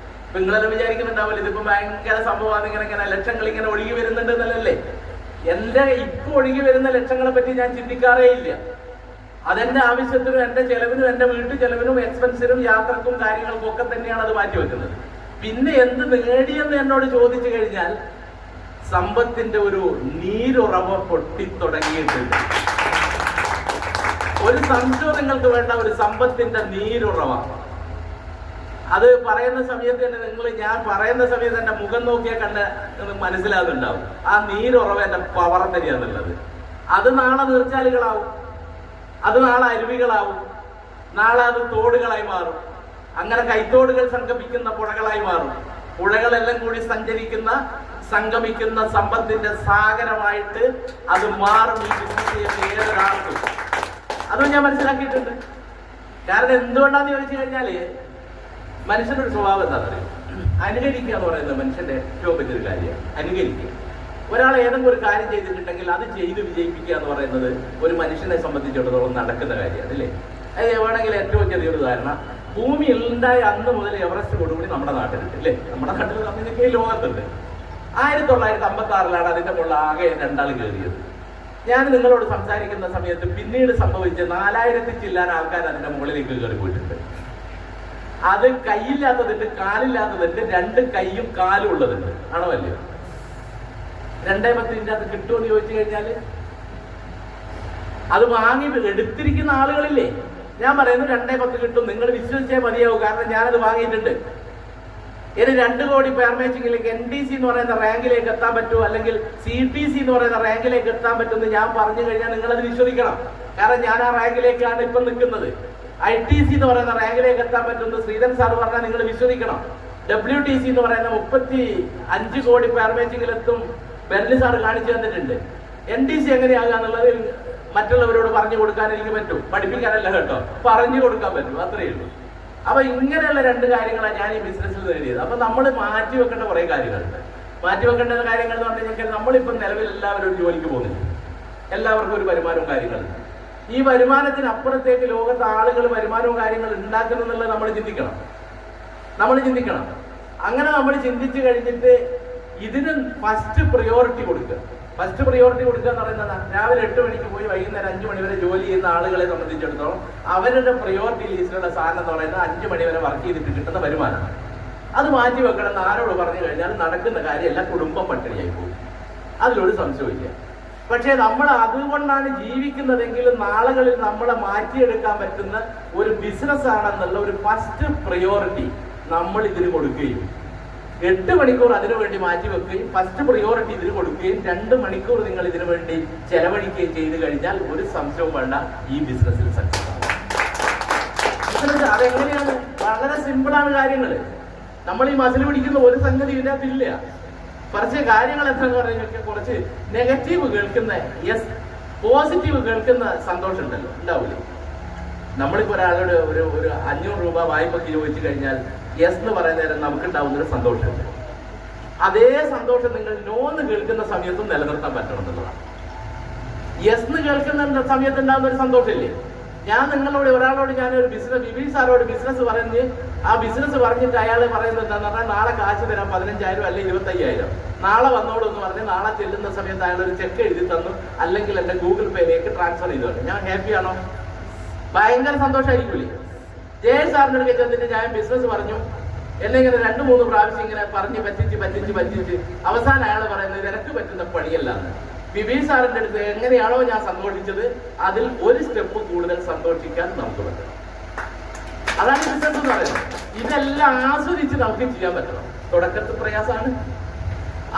ഇപ്പൊ നിങ്ങളെല്ലാം വിചാരിക്കുന്നുണ്ടാവില്ല ഇതിപ്പോ ഭയങ്കര സംഭവമാണ്, ഇങ്ങനെ ലക്ഷങ്ങൾ ഇങ്ങനെ ഒഴുകി വരുന്നുണ്ട് എന്നല്ലേ. എന്റെ ഇപ്പൊ ഒഴുകി വരുന്ന ലക്ഷങ്ങളെ പറ്റി ഞാൻ ചിന്തിക്കാറേ ഇല്ല. അതെന്റെ ആവശ്യത്തിനും എന്റെ ചെലവിനും എന്റെ വീട്ടു ചെലവിനും എക്സ്പെൻസിനും യാത്രക്കും കാര്യങ്ങൾക്കും ഒക്കെ തന്നെയാണ് അത് മാറ്റി വെക്കുന്നത്. പിന്നെ എന്ത് നേടിയെന്ന് എന്നോട് ചോദിച്ചു കഴിഞ്ഞാൽ സമ്പത്തിന്റെ ഒരു നീരുറവ പൊട്ടിത്തുടങ്ങിയിട്ടുണ്ട്. ഒരു സംശയം നിങ്ങൾക്ക് വേണ്ട, ഒരു സമ്പത്തിന്റെ നീരുറവ. അത് പറയുന്ന സമയത്ത് തന്നെ ഞാൻ പറയുന്ന സമയത്ത് എന്റെ മുഖം നോക്കിയാൽ മനസ്സിലാകുന്നുണ്ടാവും. ആ നീരുറവ എന്റെ പവർ തന്നെയാന്നുള്ളത്. അത് നാളെ നീർച്ചാലുകളാവും, അത് നാളെ അരുവികളാവും, നാളെ അത് തോടുകളായി മാറും. അങ്ങനെ കൈത്തോടുകൾ സംഗമിക്കുന്ന പുഴകളായി മാറും. പുഴകളെല്ലാം കൂടി സംഗമിക്കുന്ന സമ്പത്തിന്റെ സാഗരമായിട്ട് അത് മാറും ഈ ബിസിനസ് ചെയ്യുന്ന ഏതൊരാൾക്കും. അതും ഞാൻ മനസ്സിലാക്കിയിട്ടുണ്ട്. കാരണം എന്തുകൊണ്ടാന്ന് ചോദിച്ചു കഴിഞ്ഞാല് മനുഷ്യന്റെ ഒരു സ്വഭാവം എന്താണെന്ന് അറിയാം? അനുകരിക്കുക എന്ന് പറയുന്നത് മനുഷ്യന്റെ ഏറ്റവും വലിയൊരു കാര്യമാണ്. അനുകരിക്കുക. ഒരാൾ ഏതെങ്കിലും ഒരു കാര്യം ചെയ്തിട്ടുണ്ടെങ്കിൽ അത് ചെയ്ത് വിജയിപ്പിക്കുക എന്ന് പറയുന്നത് ഒരു മനുഷ്യനെ സംബന്ധിച്ചിടത്തോളം നടക്കുന്ന കാര്യമാണ്, അല്ലേ? അത് വേണമെങ്കിൽ ഏറ്റവും ചെറിയൊരു ഉദാഹരണം, ഭൂമി ഉണ്ടായ അന്ന് മുതൽ എവറസ്റ്റ് കൊടുകൂടി നമ്മുടെ നാട്ടിലുണ്ട്, അല്ലേ? നമ്മുടെ നാട്ടിൽ നമ്മൾക്ക് ലോകത്തുണ്ട്. 1956 അതിന്റെ മുകളിൽ ആകെ 2 ആൾ കയറിയത്. ഞാൻ നിങ്ങളോട് സംസാരിക്കുന്ന സമയത്ത് പിന്നീട് സംഭവിച്ച 4000 ചില്ലാൻ ആൾക്കാർ അതിന്റെ മുകളിലേക്ക് കയറി പോയിട്ടുണ്ട്. അത് കൈയില്ലാത്തതുണ്ട്, കാലില്ലാത്തതുണ്ട്, 2 കൈയും കാലും ഉള്ളതുണ്ട്. ആണോ അല്ലയോ? 210 അത് കിട്ടുമെന്ന് ചോദിച്ചു കഴിഞ്ഞാല് അത് വാങ്ങി എടുത്തിരിക്കുന്ന ആളുകളില്ലേ? ഞാൻ പറയുന്നു 210 കിട്ടും, നിങ്ങൾ വിശ്വസിച്ചേ മതിയാവും. കാരണം ഞാനത് വാങ്ങിയിട്ടുണ്ട്. ഇനി 2 കോടി പെയർ മാച്ചിങ്ങിലേക്ക് NDC എന്ന് പറയുന്ന റാങ്കിലേക്ക് എത്താൻ പറ്റുമോ, അല്ലെങ്കിൽ CTC എന്ന് പറയുന്ന റാങ്കിലേക്ക് എത്താൻ പറ്റുമെന്ന് ഞാൻ പറഞ്ഞു കഴിഞ്ഞാൽ നിങ്ങളത് വിശ്വസിക്കണം. കാരണം ഞാൻ ആ റാങ്കിലേക്കാണ് ഇപ്പം നിൽക്കുന്നത്. ITC എന്ന് പറയുന്ന റാങ്കിലേക്ക് എത്താൻ പറ്റുമെന്ന് ശ്രീധരൻ സാർ പറഞ്ഞാൽ നിങ്ങൾ വിശ്വസിക്കണം. WTC എന്ന് പറയുന്ന 35 കോടി പെയർ മാച്ചിങ്ങിലെത്തും ബെർലി സാർ കാണിച്ചു തന്നിട്ടുണ്ട്. NDC എങ്ങനെയാകുക എന്നുള്ളത് മറ്റുള്ളവരോട് പറഞ്ഞു കൊടുക്കാൻ എനിക്ക് പറ്റും, പഠിപ്പിക്കാനല്ല കേട്ടോ, പറഞ്ഞു കൊടുക്കാൻ പറ്റും, അത്രയേ ഉള്ളൂ. അപ്പൊ ഇങ്ങനെയുള്ള 2 കാര്യങ്ങളാണ് ഞാൻ ഈ ബിസിനസ്സിൽ നേടിയത്. അപ്പൊ നമ്മൾ മാറ്റി വെക്കേണ്ട കുറെ കാര്യങ്ങളുണ്ട്. മാറ്റി വെക്കേണ്ട കാര്യങ്ങൾ എന്ന് പറഞ്ഞു കഴിഞ്ഞാൽ നമ്മളിപ്പം നിലവിൽ എല്ലാവരും ഒരു ജോലിക്ക് പോകുന്നില്ല, എല്ലാവർക്കും ഒരു വരുമാനവും കാര്യങ്ങളും. ഈ വരുമാനത്തിനപ്പുറത്തേക്ക് ലോകത്ത് ആളുകൾ വരുമാനവും കാര്യങ്ങളും ഉണ്ടാക്കുന്നുള്ളത് നമ്മൾ ചിന്തിക്കണം. അങ്ങനെ നമ്മൾ ചിന്തിച്ചു കഴിഞ്ഞിട്ട് ഇതിന് ഫസ്റ്റ് പ്രയോറിറ്റി കൊടുക്കുക. ഫസ്റ്റ് പ്രയോറിറ്റി കൊടുക്കുക എന്ന് പറയുന്നത് രാവിലെ 8 മണിക്ക് പോയി വൈകുന്നേരം 5 മണി വരെ ജോലി ചെയ്യുന്ന ആളുകളെ സംബന്ധിച്ചിടത്തോളം അവരുടെ പ്രയോറിറ്റി ലിസ്റ്റിലുള്ള സാധനം എന്ന് പറയുന്നത് 5 മണി വരെ വർക്ക് ചെയ്തിട്ട് കിട്ടുന്ന വരുമാനമാണ്. അത് മാറ്റി വെക്കണം എന്ന് ആരോട് പറഞ്ഞു കഴിഞ്ഞാൽ നടക്കുന്ന കാര്യമല്ല, കുടുംബം പട്ടിണിയായി പോകും. അതിലൊരു സംശയമില്ല. പക്ഷേ നമ്മൾ അതുകൊണ്ടാണ് ജീവിക്കുന്നതെങ്കിലും നാളുകളിൽ നമ്മളെ മാറ്റിയെടുക്കാൻ പറ്റുന്ന ഒരു ബിസിനസ് ആണെന്നുള്ള ഒരു ഫസ്റ്റ് പ്രയോറിറ്റി നമ്മൾ ഇതിന് കൊടുക്കുകയും 8 മണിക്കൂർ അതിനു വേണ്ടി മാറ്റി വെക്കുകയും ഫസ്റ്റ് പ്രയോറിറ്റി ഇതിന് കൊടുക്കുകയും 2 മണിക്കൂർ നിങ്ങൾ ഇതിനു വേണ്ടി ചെലവഴിക്കുകയും ചെയ്ത് കഴിഞ്ഞാൽ ഒരു സംശയവും വേണ്ട, ഈ ബിസിനസ്സിൽ സക്സസ് ആവും. ബിസിനസ് അതെങ്ങനെയാണ്? വളരെ സിമ്പിളാണ് കാര്യങ്ങൾ. നമ്മൾ ഈ മസിൽ പിടിക്കുന്ന ഒരു സംഗതി ഇതിനകത്തില്ല. കുറച്ച് കാര്യങ്ങൾ എന്താന്ന് പറഞ്ഞാൽ കുറച്ച് നെഗറ്റീവ് കേൾക്കുന്ന യെസ് പോസിറ്റീവ് കേൾക്കുന്ന സന്തോഷം ഉണ്ടല്ലോ, ഉണ്ടാവില്ലേ? നമ്മളിപ്പോൾ ഒരാളോട് ഒരു 500 രൂപ വായ്പയ്ക്ക് ചോദിച്ചു കഴിഞ്ഞാൽ യെസ് എന്ന് പറയുന്ന നേരം നമുക്കുണ്ടാവുന്നൊരു സന്തോഷമുണ്ട്. അതേ സന്തോഷം നിങ്ങൾ നോന്ന് കേൾക്കുന്ന സമയത്തും നിലനിർത്താൻ പറ്റണം എന്നുള്ളതാണ്. യെസ് എന്ന് കേൾക്കുന്ന സമയത്ത് ഉണ്ടാകുന്ന ഒരു സന്തോഷമില്ലേ? ഞാൻ നിങ്ങളോട് ഒരാളോട് ഞാനൊരു ബിബി സാറോട് ബിസിനസ് പറഞ്ഞ് ആ ബിസിനസ് പറഞ്ഞിട്ട് അയാൾ പറയുന്നത് എന്താണെന്ന് പറഞ്ഞാൽ നാളെ കാശ് തരാം 15,000 അല്ലെങ്കിൽ 25,000, നാളെ വന്നോളൂ എന്ന് പറഞ്ഞ് നാളെ ചെല്ലുന്ന സമയത്ത് അയാൾ ഒരു ചെക്ക് എഴുതി തന്നു, അല്ലെങ്കിൽ എൻ്റെ ഗൂഗിൾ പേയിലേക്ക് ട്രാൻസ്ഫർ ചെയ്തോട്ടെ. ഞാൻ ഹാപ്പിയാണോ? ഭയങ്കര സന്തോഷമായിരിക്കില്ലേ? ജയ സാറിൻ്റെ അടുത്ത് ചെന്നിട്ട് ഞാൻ ബിസിനസ് പറഞ്ഞു, എന്നെ ഇങ്ങനെ 2-3 പ്രാവശ്യം ഇങ്ങനെ പറഞ്ഞ് പറ്റിച്ച് അവസാനം അയാൾ പറയുന്നത് നിനക്ക് പറ്റുന്ന പണിയല്ലാന്ന്. ബിബി സാറിന്റെ അടുത്ത് എങ്ങനെയാണോ ഞാൻ സന്തോഷിച്ചത് അതിൽ ഒരു സ്റ്റെപ്പ് കൂടുതൽ സന്തോഷിക്കാൻ നമുക്ക് പറ്റണം. അതാണ് ബിസിനസ് എന്ന് പറയുന്നത്. ഇതെല്ലാം ആസ്വദിച്ച് നമുക്ക് ചെയ്യാൻ പറ്റണം. തുടക്കത്തിൽ പ്രയാസമാണ്.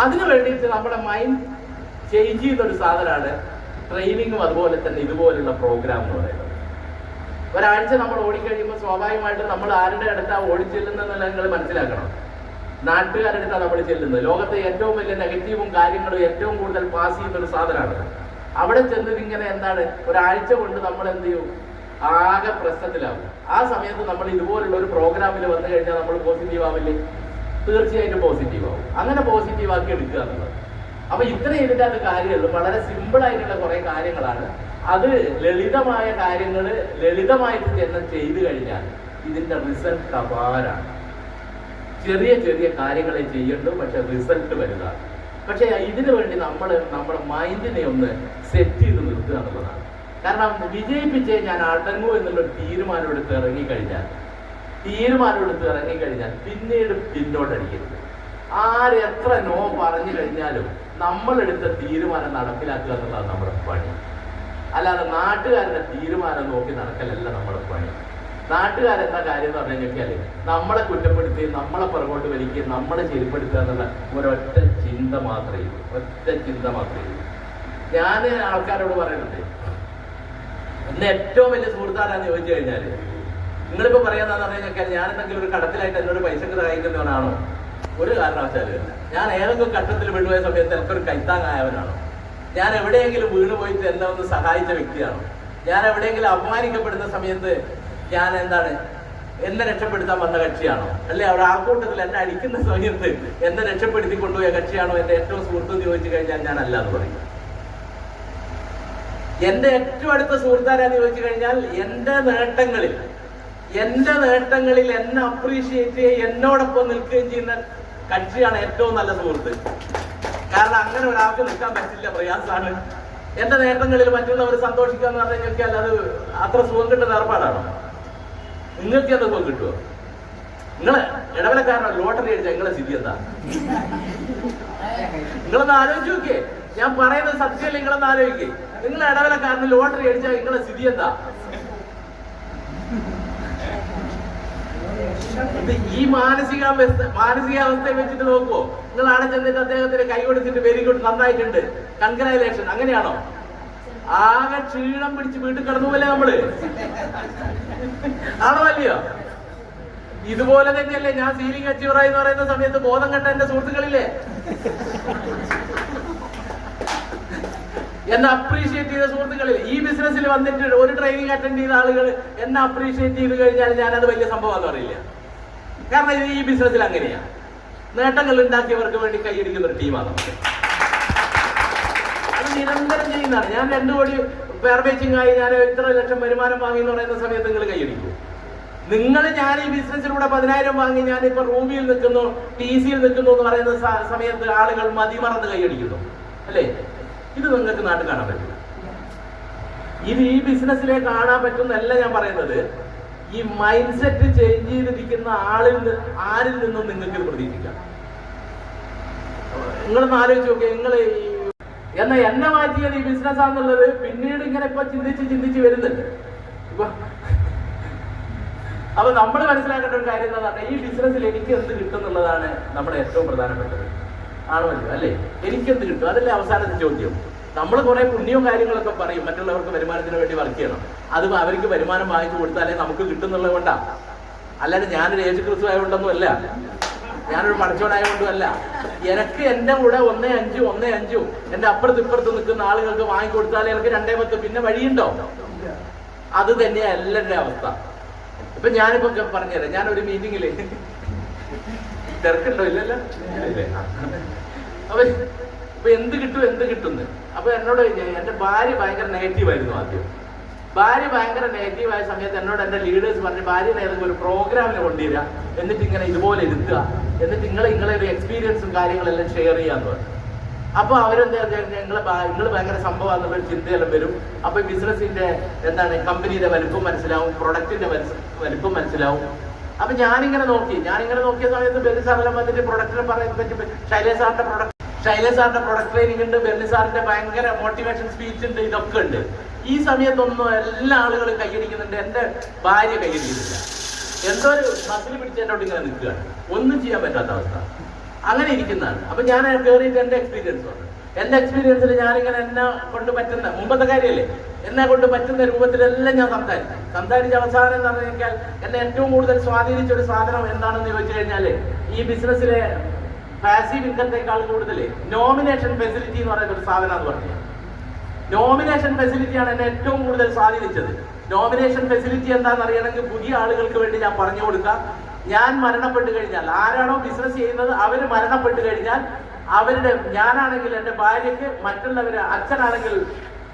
അതിനു വേണ്ടിയിട്ട് നമ്മുടെ മൈൻഡ് ചേഞ്ച് ചെയ്യുന്നൊരു സാധനമാണ് ട്രെയിനിങ്ങും അതുപോലെ തന്നെ ഇതുപോലുള്ള പ്രോഗ്രാം എന്ന് പറയുന്നത്. ഒരാഴ്ച നമ്മൾ ഓടിക്കഴിയുമ്പോൾ സ്വാഭാവികമായിട്ടും നമ്മൾ ആരുടെ അടുത്താണ് ഓടിച്ചെല്ലുന്നതെന്ന് നിങ്ങൾ മനസ്സിലാക്കണം. നാട്ടുകാരുടെ അടുത്താണ് നമ്മൾ ചെല്ലുന്നത്. ലോകത്തെ ഏറ്റവും വലിയ നെഗറ്റീവും കാര്യങ്ങളും ഏറ്റവും കൂടുതൽ പാസ് ചെയ്യുന്ന ഒരു സാധനമാണ്. അവിടെ ചെന്നത് ഇങ്ങനെ എന്താണ്, ഒരാഴ്ച കൊണ്ട് നമ്മൾ എന്ത് ചെയ്യും, ആകെ പ്രശ്നത്തിലാവും. ആ സമയത്ത് നമ്മൾ ഇതുപോലുള്ള ഒരു പ്രോഗ്രാമിൽ വന്നു കഴിഞ്ഞാൽ നമ്മൾ പോസിറ്റീവ് ആവില്ലേ? തീർച്ചയായിട്ടും പോസിറ്റീവ് ആവും. അങ്ങനെ പോസിറ്റീവ് ആക്കി എടുക്കുക എന്നുള്ളത്. അപ്പൊ ഇത്രയും ഇതിൻ്റെ അത് കാര്യമുള്ളൂ. വളരെ സിമ്പിൾ ആയിട്ടുള്ള കുറെ കാര്യങ്ങളാണ്. അത് ലളിതമായ കാര്യങ്ങൾ ലളിതമായിട്ട് തന്നെ ചെയ്തു കഴിഞ്ഞാൽ ഇതിന്റെ റിസൾട്ട് അപാരാണ്. ചെറിയ ചെറിയ കാര്യങ്ങളെ ചെയ്യണ്ടു, പക്ഷെ റിസൾട്ട് വലുതാണ്. പക്ഷെ ഇതിനു വേണ്ടി നമ്മുടെ മൈൻഡിനെ ഒന്ന് സെറ്റ് ചെയ്ത് നിർത്തുക എന്നുള്ളതാണ്. കാരണം വിജയിപ്പിച്ചേ ഞാൻ അടങ്ങൂ എന്നുള്ളൊരു തീരുമാനം എടുത്ത് ഇറങ്ങിക്കഴിഞ്ഞാൽ പിന്നീട് പിന്നോട്ടടിക്കരുത്. ആരെത്ര നോ പറഞ്ഞു കഴിഞ്ഞാലും നമ്മളെടുത്ത തീരുമാനം നടപ്പിലാക്കുക എന്നുള്ളതാണ് നമ്മുടെ പണി. അല്ലാതെ നാട്ടുകാരുടെ തീരുമാനം നോക്കി നടക്കലല്ല നമ്മുടെ പണി. നാട്ടുകാരെന്താ കാര്യം എന്ന് പറഞ്ഞു കഴിഞ്ഞാൽ നമ്മളെ കുറ്റപ്പെടുത്തി, നമ്മളെ പുറകോട്ട് വലിക്കുക, നമ്മളെ ചെരുപ്പെടുത്തുക എന്നുള്ള ഒരൊറ്റ ചിന്ത മാത്രമേ ഉള്ളൂ. ഞാൻ ആൾക്കാരോട് പറയുന്നുണ്ട്, ഇന്ന് ഏറ്റവും വലിയ സുഹൃത്താരാന്ന് ചോദിച്ചു കഴിഞ്ഞാൽ നിങ്ങളിപ്പോൾ പറയാന്ന് പറഞ്ഞു കഴിഞ്ഞാൽ ഞാൻ എന്തെങ്കിലും ഒരു കടത്തിലായിട്ട് എന്നോട് പൈസക്ക് സഹായിക്കുന്നവനാണോ? ഒരു കാരണവശാലും ഇല്ല. ഞാൻ ഏതെങ്കിലും ഘട്ടത്തിൽ വീണുപോയ സമയത്ത് എനിക്കൊരു കൈത്താങ്ങായവനാണോ? ഞാൻ എവിടെയെങ്കിലും വീണ് പോയിട്ട് എന്നെ ഒന്ന് സഹായിച്ച വ്യക്തിയാണോ? ഞാൻ എവിടെയെങ്കിലും അപമാനിക്കപ്പെടുന്ന സമയത്ത് ഞാൻ എന്നെ രക്ഷപ്പെടുത്താൻ വന്ന കക്ഷിയാണോ? അല്ലെ അവിടെ ആൾക്കൂട്ടത്തിൽ എന്നെ അടിക്കുന്ന സമയത്ത് എന്നെ രക്ഷപ്പെടുത്തി കൊണ്ടുപോയ കക്ഷിയാണോ എന്റെ ഏറ്റവും സുഹൃത്ത് ചോദിച്ചു കഴിഞ്ഞാൽ ഞാൻ അല്ല എന്ന് പറയും. എന്റെ ഏറ്റവും അടുത്ത സുഹൃത്താരാന്ന് ചോദിച്ചു കഴിഞ്ഞാൽ എന്റെ നേട്ടങ്ങളിൽ എന്നെ അപ്രീഷിയേറ്റ് ചെയ്യുകയും എന്നോടൊപ്പം നിൽക്കുകയും ചെയ്യുന്ന കക്ഷിയാണ് ഏറ്റവും നല്ല സുഹൃത്ത്. കാരണം അങ്ങനെ ഒരാൾക്ക് നിൽക്കാൻ പറ്റില്ല, പ്രയാസമാണ്. എന്റെ നേട്ടങ്ങളിൽ മറ്റുള്ളവർ സന്തോഷിക്കുക എന്ന് പറഞ്ഞു കഴിഞ്ഞാൽ അത് അത്ര സുഖം കിട്ടുന്ന ഏർപ്പാടാണോ? നിങ്ങൾക്ക് എന്താ സുഖം കിട്ടുമോ? നിങ്ങള് ഇടവലക്കാരനോ ലോട്ടറി അടിച്ചാൽ നിങ്ങളെ സ്ഥിതി എന്താ? നിങ്ങളൊന്ന് ആലോചിച്ച് നോക്കിയേ. ഞാൻ പറയുന്നത് സത്യമല്ല, നിങ്ങളൊന്ന് ആലോചിക്കേ. നിങ്ങൾ ഇടവലക്കാരന് ലോട്ടറി അടിച്ചാൽ നിങ്ങളെ സ്ഥിതി എന്താ? ഈ മാനസികാവസ്ഥയെ വെച്ചിട്ട് നോക്കുവോ? നിങ്ങൾ ആടെ ചെന്നിട്ട് അദ്ദേഹത്തിന് കൈ കൊടുത്തിട്ട് വെരി ഗുഡ്, നന്നായിട്ടുണ്ട്, കൺഗ്രാജുലേഷൻ, അങ്ങനെയാണോ? ആകെ ക്ഷീണം പിടിച്ച് വീട്ടിൽ കിടന്നു പോലെ നമ്മള് ആണോ അല്ലയോ? ഇതുപോലെ തന്നെയല്ലേ ഞാൻ സീലിംഗ് അച്ചീവർ എന്ന് പറയുന്ന സമയത്ത് ബോധം കെട്ട എന്റെ സുഹൃത്തുക്കളില്ലേ എന്നെ അപ്രീഷിയേറ്റ് ചെയ്ത സുഹൃത്തുക്കളിൽ ഈ ബിസിനസ്സിൽ വന്നിട്ട് ഒരു ട്രെയിനിങ് അറ്റൻഡ് ചെയ്ത ആളുകൾ എന്നെ അപ്രീഷിയേറ്റ് ചെയ്ത് കഴിഞ്ഞാൽ ഞാനത് വലിയ സംഭവമാണെന്ന് പറയില്ല. കാരണം ഇത് ഈ ബിസിനസ്സിൽ അങ്ങനെയാണ്. നേട്ടങ്ങൾ ഉണ്ടാക്കിയവർക്ക് വേണ്ടി കൈയടിക്കുന്ന ഒരു ടീമാണ് നമുക്ക്. അത് നിരന്തരം ചെയ്യുന്നതാണ്. ഞാൻ 2 കോടി പെയർ ബേച്ചിങ് ആയി ഞാൻ ഇത്ര ലക്ഷം വരുമാനം വാങ്ങി എന്ന് പറയുന്ന സമയത്ത് നിങ്ങൾ കൈയടിക്കും. ഞാൻ ഈ ബിസിനസ്സിലൂടെ 10,000 വാങ്ങി ഞാനിപ്പോ റൂബിയിൽ നിൽക്കുന്നു, TCയിൽ നിൽക്കുന്നു എന്ന് പറയുന്ന സമയത്ത് ആളുകൾ മതിമറന്ന് കൈയടിക്കുന്നു അല്ലേ? ഇത് നിങ്ങൾക്ക് നാട്ടിൽ കാണാൻ പറ്റില്ല. ഇത് ഈ ബിസിനസ്സിലേക്ക് കാണാൻ പറ്റുന്നല്ല ഞാൻ പറയുന്നത്. ഈ മൈൻഡ് സെറ്റ് ചേഞ്ച് ചെയ്തിരിക്കുന്ന ആരിൽ നിന്നും നിങ്ങൾക്ക് ഇത് പ്രതീക്ഷിക്കാം. നിങ്ങളൊന്ന് ആലോചിച്ച് നോക്കിയാൽ എന്നാ എന്നെ മാറ്റിയത് ഈ ബിസിനസ്സാന്നുള്ളത് പിന്നീട് ഇങ്ങനെ ഇപ്പൊ ചിന്തിച്ച് വരുന്നുണ്ട്. അപ്പൊ നമ്മൾ മനസ്സിലാക്കേണ്ട ഒരു കാര്യം എന്താ പറഞ്ഞാൽ, ഈ ബിസിനസ്സിൽ എനിക്ക് എന്ത് കിട്ടും എന്നുള്ളതാണ് നമ്മുടെ ഏറ്റവും പ്രധാനപ്പെട്ടത്. ആണല്ലോ അല്ലേ? എനിക്കെന്ത് കിട്ടും? അതല്ലേ അവസാനത്തെ ചോദ്യം. നമ്മൾ കുറെ പുണ്യവും കാര്യങ്ങളൊക്കെ പറയും, മറ്റുള്ളവർക്ക് വരുമാനത്തിന് വേണ്ടി വർക്ക് ചെയ്യണം. അത് അവർക്ക് വരുമാനം വാങ്ങിച്ചു കൊടുത്താലേ നമുക്ക് കിട്ടുന്നുള്ളത് കൊണ്ടാ. അല്ലാതെ ഞാനൊരു യേശു ക്രിസ്തു ആയതുകൊണ്ടൊന്നും അല്ല. ഞാനൊരു മടച്ചോടായതുകൊണ്ടുമല്ല. എനിക്ക് എന്റെ കൂടെ 1.5 എന്റെ അപ്പുറത്ത് ഇപ്പുറത്ത് നിൽക്കുന്ന ആളുകൾക്ക് വാങ്ങിക്കൊടുത്താൽ എനിക്ക് 2.10 പിന്നെ വഴിയുണ്ടോ? അത് തന്നെയാ എല്ലാവരുടെ അവസ്ഥ. ഇപ്പൊ ഞാനിപ്പോ പറഞ്ഞുതരാം. ഞാനൊരു മീറ്റിങ്ങില് തിരക്കുണ്ടോ? ഇല്ലല്ലോ. അപ്പൊ ഇപ്പൊ എന്ത് കിട്ടുന്നു. അപ്പൊ എന്നോട് എന്റെ ഭാര്യ ഭയങ്കര നെഗറ്റീവായിരുന്നു ആദ്യം. ഭാര്യ ഭയങ്കര നെഗറ്റീവായ സമയത്ത് എന്നോട് എന്റെ ലീഡേഴ്സ് പറഞ്ഞു, ഭാര്യനെ ഏതെങ്കിലും ഒരു പ്രോഗ്രാമിന് കൊണ്ടുവരിക, എന്നിട്ട് ഇങ്ങനെ ഇതുപോലെ ഇരുത്തുക, എന്നിട്ട് നിങ്ങളെ ഒരു എക്സ്പീരിയൻസും കാര്യങ്ങളെല്ലാം ഷെയർ ചെയ്യാന്ന് പറഞ്ഞു. അപ്പൊ അവരെന്താ നിങ്ങൾ ഭയങ്കര സംഭവമാണെന്നുള്ളൊരു ചിന്തയെല്ലാം വരും. അപ്പൊ ബിസിനസിന്റെ കമ്പനിയുടെ വലുപ്പം മനസ്സിലാവും, പ്രൊഡക്റ്റിന്റെ വലുപ്പം മനസ്സിലാവും. അപ്പൊ ഞാനിങ്ങനെ നോക്കിയ സമയത്ത് ബെന്നി സാറെല്ലാം വന്നിട്ട് പ്രൊഡക്റ്റിനെ പറയാൻ പറ്റും. ശൈലേഷ് സാറിന്റെ പ്രൊഡക്റ്റ് ട്രെയിനിങ് ഉണ്ട്, ബെന്നി സാറിന്റെ ഭയങ്കര മോട്ടിവേഷൻ സ്പീച്ച് ഉണ്ട്, ഇതൊക്കെ ഉണ്ട്. ഈ സമയത്തൊന്നും എല്ലാ ആളുകളും കൈയടിക്കുന്നുണ്ട്, എന്റെ ഭാര്യ കൈയടിക്കുന്നില്ല. എന്തോ ഒരു മസിൽ പിടിച്ച് എന്നോട് ഇങ്ങനെ നിൽക്കുകയാണ്, ഒന്നും ചെയ്യാൻ പറ്റാത്ത അവസ്ഥ. അങ്ങനെ ഇരിക്കുന്നതാണ്. അപ്പൊ ഞാൻ കയറിയിട്ട് എന്റെ എക്സ്പീരിയൻസിൽ ഞാനിങ്ങനെ എന്നെ കൊണ്ട് പറ്റുന്ന, മുമ്പത്തെ കാര്യമല്ലേ, എന്നെ കൊണ്ട് പറ്റുന്ന രൂപത്തിലെല്ലാം ഞാൻ സംസാരിച്ച അവസാനം എന്ന് പറഞ്ഞു കഴിഞ്ഞാൽ എന്നെ ഏറ്റവും കൂടുതൽ സ്വാധീനിച്ച ഒരു സാധനം എന്താണെന്ന് ചോദിച്ചു കഴിഞ്ഞാല്, ഈ ബിസിനസ്സിലെ പാസീവ് ഇൻകത്തേക്കാൾ കൂടുതൽ നോമിനേഷൻ ഫെസിലിറ്റി എന്ന് പറയുന്ന ഒരു സാധനം എന്ന് പറഞ്ഞു. നോമിനേഷൻ ഫെസിലിറ്റിയാണ് എന്നെ ഏറ്റവും കൂടുതൽ സ്വാധീനിച്ചത്. നോമിനേഷൻ ഫെസിലിറ്റി എന്താണെന്ന് അറിയണമെങ്കിൽ പുതിയ ആളുകൾക്ക് വേണ്ടി ഞാൻ പറഞ്ഞു കൊടുക്കാം. ഞാൻ മരണപ്പെട്ടു കഴിഞ്ഞാൽ, ആരാണോ ബിസിനസ് ചെയ്യുന്നത് അവര് മരണപ്പെട്ടു കഴിഞ്ഞാൽ ഞാനാണെങ്കിൽ എൻ്റെ ഭാര്യക്ക്, മറ്റുള്ളവര് അച്ഛനാണെങ്കിൽ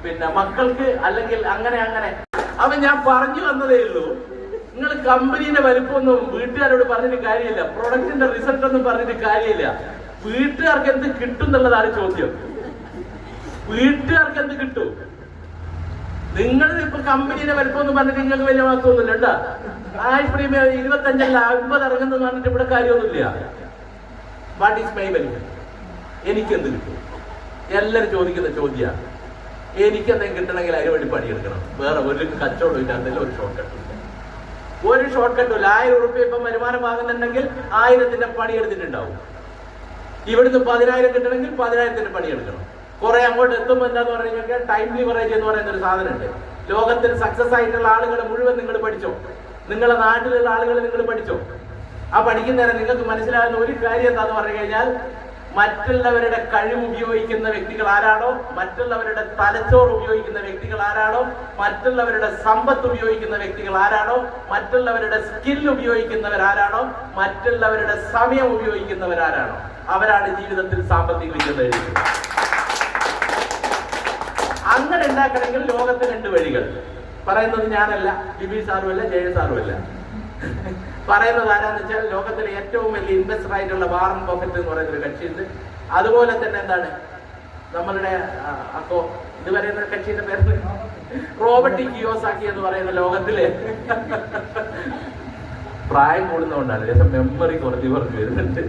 പിന്നെ മക്കൾക്ക്, അല്ലെങ്കിൽ അങ്ങനെ. അപ്പൊ ഞാൻ പറഞ്ഞു വന്നതേ ഉള്ളൂ, നിങ്ങൾ കമ്പനിയുടെ വലിപ്പമൊന്നും വീട്ടുകാരോട് പറഞ്ഞിട്ട് കാര്യമില്ല, പ്രൊഡക്റ്റിന്റെ റിസൾട്ട് ഒന്നും പറഞ്ഞിട്ട് കാര്യമില്ല. വീട്ടുകാർക്ക് എന്ത് കിട്ടും എന്നുള്ളതാണ് ചോദ്യം. വീട്ടുകാർക്ക് എന്ത് കിട്ടും? നിങ്ങൾ ഇപ്പൊ കമ്പനിയുടെ വലിപ്പം എന്ന് പറഞ്ഞിട്ട് നിങ്ങൾക്ക് വലിയ മാത്രമൊന്നുമില്ല കേട്ടാ. ആയി പ്രീമിയം 25 അല്ല 50 ഇറങ്ങുന്നെന്ന് പറഞ്ഞിട്ട് ഇവിടെ കാര്യമൊന്നുമില്ല. What is my wealth? എനിക്കെന്ത് കിട്ടും? എല്ലാവരും ചോദിക്കുന്ന ചോദ്യമാണ്. എനിക്കെന്തെങ്കിലും കിട്ടണമെങ്കിൽ അതിന് വേണ്ടി പണിയെടുക്കണം. വേറെ ഒരു കച്ചവടം ഇല്ല, എന്തെങ്കിലും ഒരു ഷോർട്ട് കട്ട് ഇല്ല. 1000 ഉറുപ്പ്യ ഇപ്പം വരുമാനം വാങ്ങുന്നുണ്ടെങ്കിൽ 1000ന്റെ പണിയെടുത്തിട്ടുണ്ടാവും. ഇവിടുന്ന് 10,000 കിട്ടണമെങ്കിൽ 10,000ന്റെ പണിയെടുക്കണം. കുറെ അങ്ങോട്ട് എത്തുമ്പോൾ എന്താന്ന് പറഞ്ഞു കഴിഞ്ഞാൽ ടൈം ലിവറേജ് എന്ന് പറയുന്ന ഒരു സാധനമുണ്ട്. ലോകത്തിൽ സക്സസ് ആയിട്ടുള്ള ആളുകൾ മുഴുവൻ നിങ്ങൾ പഠിച്ചോ, നിങ്ങളുടെ നാട്ടിലുള്ള ആളുകൾ നിങ്ങൾ പഠിച്ചോ. ആ പഠിക്കുന്നേരം നിങ്ങൾക്ക് മനസ്സിലാകുന്ന ഒരു കാര്യം എന്താന്ന് പറഞ്ഞു കഴിഞ്ഞാൽ, മറ്റുള്ളവരുടെ കഴിവ് ഉപയോഗിക്കുന്ന വ്യക്തികൾ ആരാണോ, മറ്റുള്ളവരുടെ തലച്ചോറ് ഉപയോഗിക്കുന്ന വ്യക്തികൾ ആരാണോ, മറ്റുള്ളവരുടെ സമ്പത്ത് ഉപയോഗിക്കുന്ന വ്യക്തികൾ ആരാണോ, മറ്റുള്ളവരുടെ സ്കിൽ ഉപയോഗിക്കുന്നവരാരാണോ, മറ്റുള്ളവരുടെ സമയം ഉപയോഗിക്കുന്നവരാരാണോ, അവരാണ് ജീവിതത്തിൽ സാമ്പത്തിക വിജയം നേടുന്നത്. അങ്ങനെ ഉണ്ടാക്കണമെങ്കിൽ ലോകത്ത് 2 വഴികൾ. പറയുന്നത് ഞാനല്ല, ബിബി സാറുമല്ല, ജയ സാറുമല്ല. പറയുന്നത് ആരാന്ന് വെച്ചാൽ, ലോകത്തിലെ ഏറ്റവും വലിയ ഇൻവെസ്റ്റർ ആയിട്ടുള്ള വാറൻ ബഫറ്റ് എന്ന് പറയുന്ന ഒരു കക്ഷിയുണ്ട്. അതുപോലെ തന്നെ നമ്മളുടെ ഇത് പറയുന്ന കക്ഷിയുടെ പേര് റോബർട്ട് കിയോസാക്കി എന്ന് പറയുന്ന ലോകത്തിലെ, പ്രായം കൂടുന്നതുകൊണ്ടാണ് ചില മെമ്മറി കുറച്ച് വരുന്നുണ്ട്.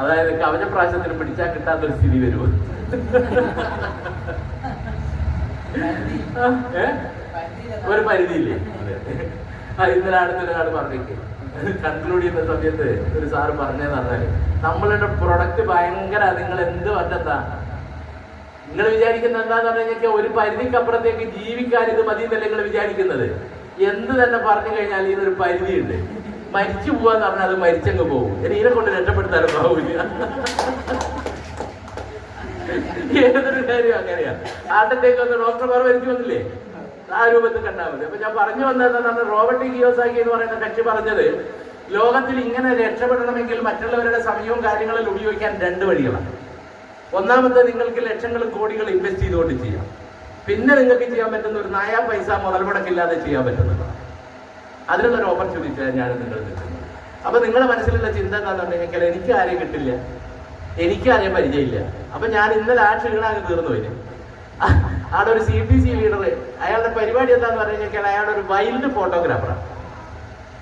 അതായത് കവചപ്രാശത്തിന് പിടിച്ചാൽ കിട്ടാത്തൊരു സ്ഥിതി വരുമോ? ഒരു പരിധിയില്ലേ? ഇന്നലെ അടുത്തൊരാൾ പറഞ്ഞേക്ക് കൺക്ലൂഡ് ചെയ്യുന്ന സമയത്ത് ഒരു സാറ് പറഞ്ഞതെന്ന് പറഞ്ഞാല്, നമ്മളുടെ പ്രൊഡക്റ്റ് ഭയങ്കര, നിങ്ങൾ എന്ത് പറ്റത്താ, നിങ്ങൾ വിചാരിക്കുന്നത് എന്താന്ന് പറഞ്ഞു കഴിഞ്ഞാൽ ഒരു പരിധിക്കപ്പുറത്തേക്ക് ജീവിക്കാൻ ഇത് മതി എന്നല്ലേ നിങ്ങൾ വിചാരിക്കുന്നത്. എന്ത് തന്നെ പറഞ്ഞു കഴിഞ്ഞാൽ ഇതിനൊരു പരിധിയുണ്ട്. മരിച്ചു പോവാന്ന് പറഞ്ഞാൽ അത് മരിച്ചങ്ങ് പോകും. ഇതിനെ കൊണ്ട് രക്ഷപ്പെടുത്താനും ആവില്ല. ഏതൊരു കാര്യം അങ്ങനെയാണ്. ഹാർട്ടത്തേക്ക് വന്ന് ഡോക്ടർമാർ മരിച്ചു വന്നില്ലേ, ആ രൂപത്തിൽ കണ്ടാൽ മതി. അപ്പൊ ഞാൻ പറഞ്ഞു വന്നതെന്നാണ്, റോബർട്ട് കിയോസാക്കി എന്ന് പറയുന്ന കക്ഷി പറഞ്ഞത്, ലോകത്തിൽ ഇങ്ങനെ രക്ഷപ്പെടണമെങ്കിൽ മറ്റുള്ളവരുടെ സമയവും കാര്യങ്ങളിൽ ഉപയോഗിക്കാൻ 2 വഴികളാണ്. ഒന്നാമത്തെ, നിങ്ങൾക്ക് ലക്ഷങ്ങളും കോടികളും ഇൻവെസ്റ്റ് ചെയ്തുകൊണ്ട് ചെയ്യാം. പിന്നെ നിങ്ങൾക്ക് ചെയ്യാൻ പറ്റുന്ന ഒരു 9 പൈസ മുതൽ മുടക്കില്ലാതെ ചെയ്യാൻ പറ്റുന്നതാണ്. അതിനുള്ളൊരു ഓപ്പർച്യൂണിറ്റിയാണ് ഞാൻ നിങ്ങൾ നിൽക്കുന്നത്. അപ്പൊ നിങ്ങളുടെ മനസ്സിലുള്ള ചിന്ത എന്താണെന്നുണ്ടെങ്കിൽ, എനിക്ക് ആരെയും കിട്ടില്ല, എനിക്കാരെയും പരിചയമില്ല. അപ്പൊ ഞാൻ ഇന്നലെ ആ ക്ഷീണാങ്ങ് തീർന്നു വരും. അവിടെ ഒരു CPC ലീഡർ, അയാളുടെ പരിപാടി എന്താന്ന് പറഞ്ഞു കഴിഞ്ഞാൽ അയാളുടെ ഒരു വൈൽഡ് ഫോട്ടോഗ്രാഫറാണ്.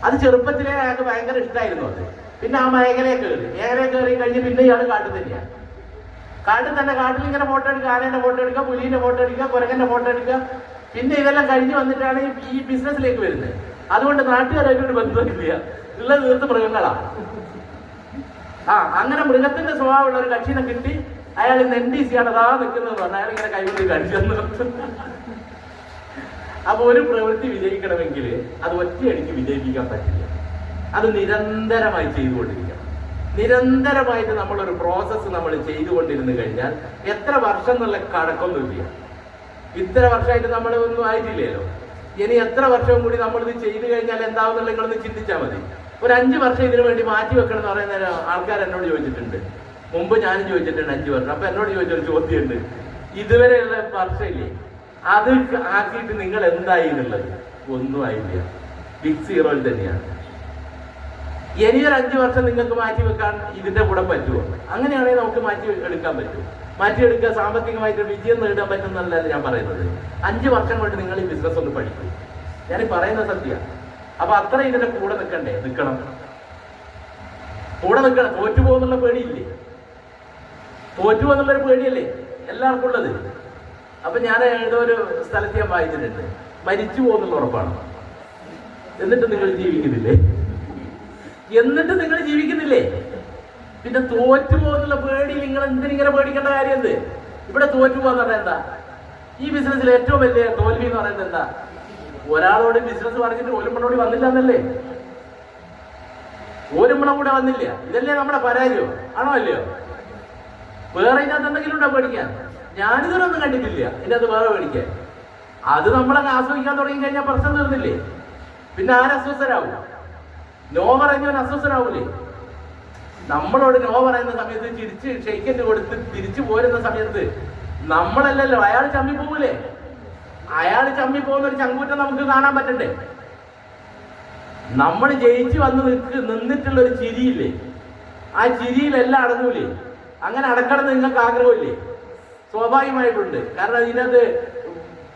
അത് ചെറുപ്പത്തിലേ അയാൾക്ക് ഭയങ്കര ഇഷ്ടമായിരുന്നു. അത് പിന്നെ ആ മേഖലയെ കയറി കഴിഞ്ഞ് പിന്നെ ഇയാൾ കാട്ടിൽ തന്നെയാണ്. കാട്ടിൽ ഇങ്ങനെ ഫോട്ടോ എടുക്കുക, ആനേന്റെ ഫോട്ടോ എടുക്കുക, പുലിന്റെ ഫോട്ടോ എടുക്കുക, കുരങ്ങന്റെ ഫോട്ടോ എടുക്കുക. പിന്നെ ഇതെല്ലാം കഴിഞ്ഞ് വന്നിട്ടാണ് ഈ ബിസിനസ്സിലേക്ക് വരുന്നത്. അതുകൊണ്ട് നാട്ടുകാരായിട്ടൊരു ബന്ധമില്ല, ഉള്ളത് തീർത്ത് മൃഗങ്ങളാണ്. അങ്ങനെ മൃഗത്തിന്റെ സ്വഭാവമുള്ള ഒരു കക്ഷിനെ കിട്ടി. അയാൾ ഇന്ന് NDC ആണ് അതാ നിൽക്കുന്നത് പറഞ്ഞു. അയാൾ ഇങ്ങനെ കൈകൊണ്ട് കാണിച്ചു. അപ്പൊ ഒരു പ്രവൃത്തി വിജയിക്കണമെങ്കിൽ അത് ഒറ്റയടിക്ക് വിജയിപ്പിക്കാൻ പറ്റില്ല. അത് നിരന്തരമായി ചെയ്തുകൊണ്ടിരിക്കണം. നിരന്തരമായിട്ട് നമ്മളൊരു പ്രോസസ്സ് നമ്മൾ ചെയ്തുകൊണ്ടിരുന്നു കഴിഞ്ഞാൽ എത്ര വർഷം എന്നുള്ള കണക്കൊന്നുമില്ല. ഇത്ര വർഷമായിട്ട് നമ്മൾ ഒന്നും ആയിട്ടില്ലല്ലോ. ഇനി എത്ര വർഷവും കൂടി നമ്മളിത് ചെയ്തു കഴിഞ്ഞാൽ എന്താവുന്നുള്ള നിങ്ങളൊന്ന് ചിന്തിച്ചാൽ മതി. ഒരു 5 വർഷം ഇതിനു വേണ്ടി മാറ്റി വെക്കണം എന്ന് പറയുന്ന ആൾക്കാർ എന്നോട് ചോദിച്ചിട്ടുണ്ട്. മുമ്പ് ഞാനും ചോദിച്ചിട്ടുണ്ട് 5 വർഷം. അപ്പൊ എന്നോട് ചോദിച്ചൊരു ചോദ്യമുണ്ട്, ഇതുവരെയുള്ള വർഷമില്ലേ അത് ആക്കിയിട്ട് നിങ്ങൾ എന്തായി എന്നുള്ളത്? ഒന്നും ആയില്ല, ബിഗ് സീറോയിൽ തന്നെയാണ്. ഇനിയൊരു 5 വർഷം നിങ്ങൾക്ക് മാറ്റി വെക്കാൻ ഇതിന്റെ കൂടെ പറ്റുമോ? അങ്ങനെയാണെങ്കിൽ നമുക്ക് മാറ്റി എടുക്കാൻ പറ്റും. മാറ്റിയെടുക്കുക, സാമ്പത്തികമായിട്ട് വിജയം നേടാൻ പറ്റുന്നതല്ല ഞാൻ പറയുന്നത്. 5 വർഷം കൊണ്ട് നിങ്ങൾ ഈ ബിസിനസ് ഒന്ന് പഠിക്കും. ഞാൻ പറയുന്ന സത്യമാണ്. അപ്പൊ അത്ര ഇതിന്റെ കൂടെ നിൽക്കണം. കൂടെ നിൽക്കണം. തോറ്റുപോകുന്നുള്ള പേടിയില്ലേ? തോറ്റുപോകുന്നുള്ളൊരു പേടിയല്ലേ എല്ലാവർക്കും ഉള്ളത്. അപ്പൊ ഞാൻ ഏതോ ഒരു സ്ഥലത്ത് ഞാൻ വായിച്ചിട്ടുണ്ട്, മരിച്ചു പോകുന്നുള്ള ഉറപ്പാണ്. എന്നിട്ട് നിങ്ങൾ ജീവിക്കുന്നില്ലേ? പിന്നെ തോറ്റു പോകുന്നുള്ള പേടി നിങ്ങൾ എന്തിനിങ്ങനെ പേടിക്കേണ്ട കാര്യം എന്ത്? ഇവിടെ തോറ്റു പോകാന്ന് പറഞ്ഞാൽ എന്താ? ഈ ബിസിനസ്സിൽ ഏറ്റവും വലിയ തോൽവി എന്ന് പറയുന്നത് എന്താ? ഒരാളോട് ബിസിനസ് പറഞ്ഞിട്ട് ഓലുമ്പണോട് വന്നില്ല എന്നല്ലേ? ഓലുമ്പണം കൂടെ വന്നില്ല, ഇതല്ലേ നമ്മുടെ പരാജയം? ആണോ അല്ലയോ? വേറെ ഇതിനകത്ത് എന്തെങ്കിലും ഉണ്ടോ പേടിക്കാൻ? ഞാനിതൊരൊന്നും കണ്ടിട്ടില്ല ഇതിനകത്ത് വേറെ പേടിക്കാൻ. അത് നമ്മളങ്ങ് ആസ്വദിക്കാൻ തുടങ്ങി കഴിഞ്ഞാൽ പ്രശ്നം തീർന്നില്ലേ? പിന്നെ ആരസ്വസ്ഥരാകും? നോ പറയുന്നവൻ അസ്വസ്ഥരാവൂലേ? നമ്മളോട് നോ പറയുന്ന സമയത്ത് തിരിച്ച് ഷെയ്ക്കൻഡ് കൊടുത്ത് തിരിച്ചു പോരുന്ന സമയത്ത് നമ്മളല്ലല്ലോ, അയാൾ ചമ്മി പോകൂലേ? അയാൾ ചമ്മി പോകുന്ന ഒരു ചങ്കൂറ്റം നമുക്ക് കാണാൻ പറ്റണ്ടേ? നമ്മൾ ജയിച്ചു വന്ന് നിന്നിട്ടുള്ള ഒരു ചിരിയില്ലേ, ആ ചിരിയിലെല്ലാം അടങ്ങൂലേ? അങ്ങനെ അടക്കണം നിങ്ങൾക്ക് ആഗ്രഹമില്ലേ? സ്വാഭാവികമായിട്ടുണ്ട്. കാരണം ഇതിനകത്ത്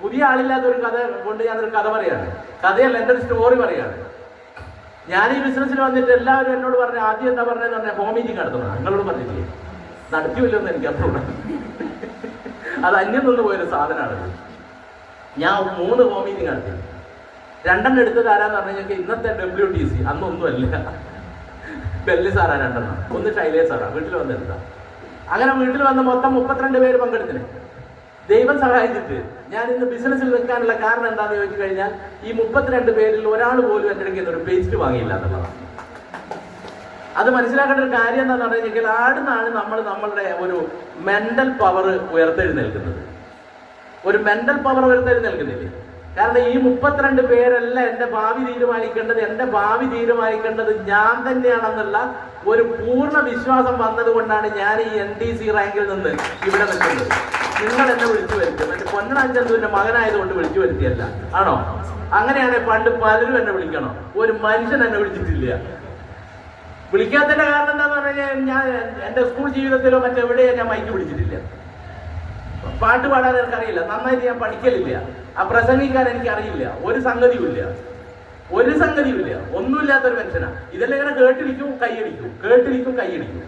പുതിയ ആളില്ലാത്തൊരു കഥ കൊണ്ട് ഞാനൊരു കഥ പറയാണ്. കഥയല്ല, എൻ്റെ ഒരു സ്റ്റോറി പറയാണ്. ഞാൻ ഈ ബിസിനസ്സിൽ വന്നിട്ട് എല്ലാവരും എന്നോട് പറഞ്ഞു, ആദ്യം എന്താ പറഞ്ഞതെന്ന് പറഞ്ഞാൽ ഹോം മീറ്റിംഗ് നടത്തണം. നിങ്ങളോട് പറഞ്ഞില്ലേ? നടത്തിയില്ലെന്ന് എനിക്ക് അറിഞ്ഞൂടാ. അത് അന്യം നിന്ന് പോയൊരു സാധനമാണത്. ഞാൻ 3 ഹോം മീറ്റിംഗ് നടത്തി. 2 എടുത്തത് ആരാന്ന് പറഞ്ഞു കഴിഞ്ഞാൽ ഇന്നത്തെ WTC അന്നൊന്നുമല്ല, ബെല്ലി സാറാ 2, ഒന്ന് ശൈലേ സാറാ വീട്ടിൽ വന്നെടുത്താ. അങ്ങനെ വീട്ടിൽ വന്ന് മൊത്തം 32 പേര് പങ്കെടുത്തിന്. ദൈവം സഹായിച്ചിട്ട് ഞാൻ ഇന്ന് ബിസിനസ്സിൽ നിൽക്കാനുള്ള കാരണം എന്താണെന്ന് ചോദിച്ചു കഴിഞ്ഞാൽ ഈ 32 പേരിൽ ഒരാൾ പോലും എൻ്റെ അടുത്ത് ഒരു പേസ്റ്റ് വാങ്ങിയില്ല എന്നുള്ളതാണ്. അത് മനസ്സിലാക്കേണ്ട ഒരു കാര്യം എന്താണെന്ന് പറഞ്ഞു കഴിഞ്ഞാൽ ആടുന്നാണ് നമ്മളുടെ ഒരു മെന്റൽ പവർ ഉയർത്തെഴുന്നേൽക്കുന്നത്. ഒരു മെന്റൽ പവർ ഉയർത്തെഴുന്നേൽക്കുന്നില്ലേ? കാരണം ഈ 32 പേരല്ല എൻ്റെ ഭാവി തീരുമാനിക്കേണ്ടത് ഞാൻ തന്നെയാണെന്നുള്ള ഒരു പൂർണ്ണ വിശ്വാസം വന്നത് കൊണ്ടാണ് ഞാൻ ഈ NDC റാങ്കിൽ നിന്ന് ഇവിടെ നിൽക്കുന്നത്. നിങ്ങൾ എന്നെ വിളിച്ചു വരുത്തും, മറ്റേ പൊന്നണാഞ്ചന്തുവിന്റെ മകനായതുകൊണ്ട് വിളിച്ചു വരുത്തിയല്ല, ആണോ? അങ്ങനെയാണെങ്കിൽ പണ്ട് പലരും എന്നെ വിളിക്കണം, ഒരു മനുഷ്യൻ എന്നെ വിളിച്ചിട്ടില്ല. വിളിക്കാത്തതിന്റെ കാരണം എന്താന്ന് പറഞ്ഞാൽ ഞാൻ എൻ്റെ സ്കൂൾ ജീവിതത്തിലോ മറ്റെവിടെയോ ഞാൻ മൈക്ക് പിടിച്ചിട്ടില്ല. പാട്ട് പാടാൻ എനിക്കറിയില്ല, നന്നായിട്ട് ഞാൻ പഠിക്കലില്ല, ആ പ്രസംഗിക്കാൻ എനിക്കറിയില്ല, ഒരു സംഗതിയുമില്ല, ഒന്നുമില്ലാത്തൊരു മനുഷ്യനാണ്. ഇതെല്ലാം ഇങ്ങനെ കേട്ടിരിക്കും കൈയടിക്കും.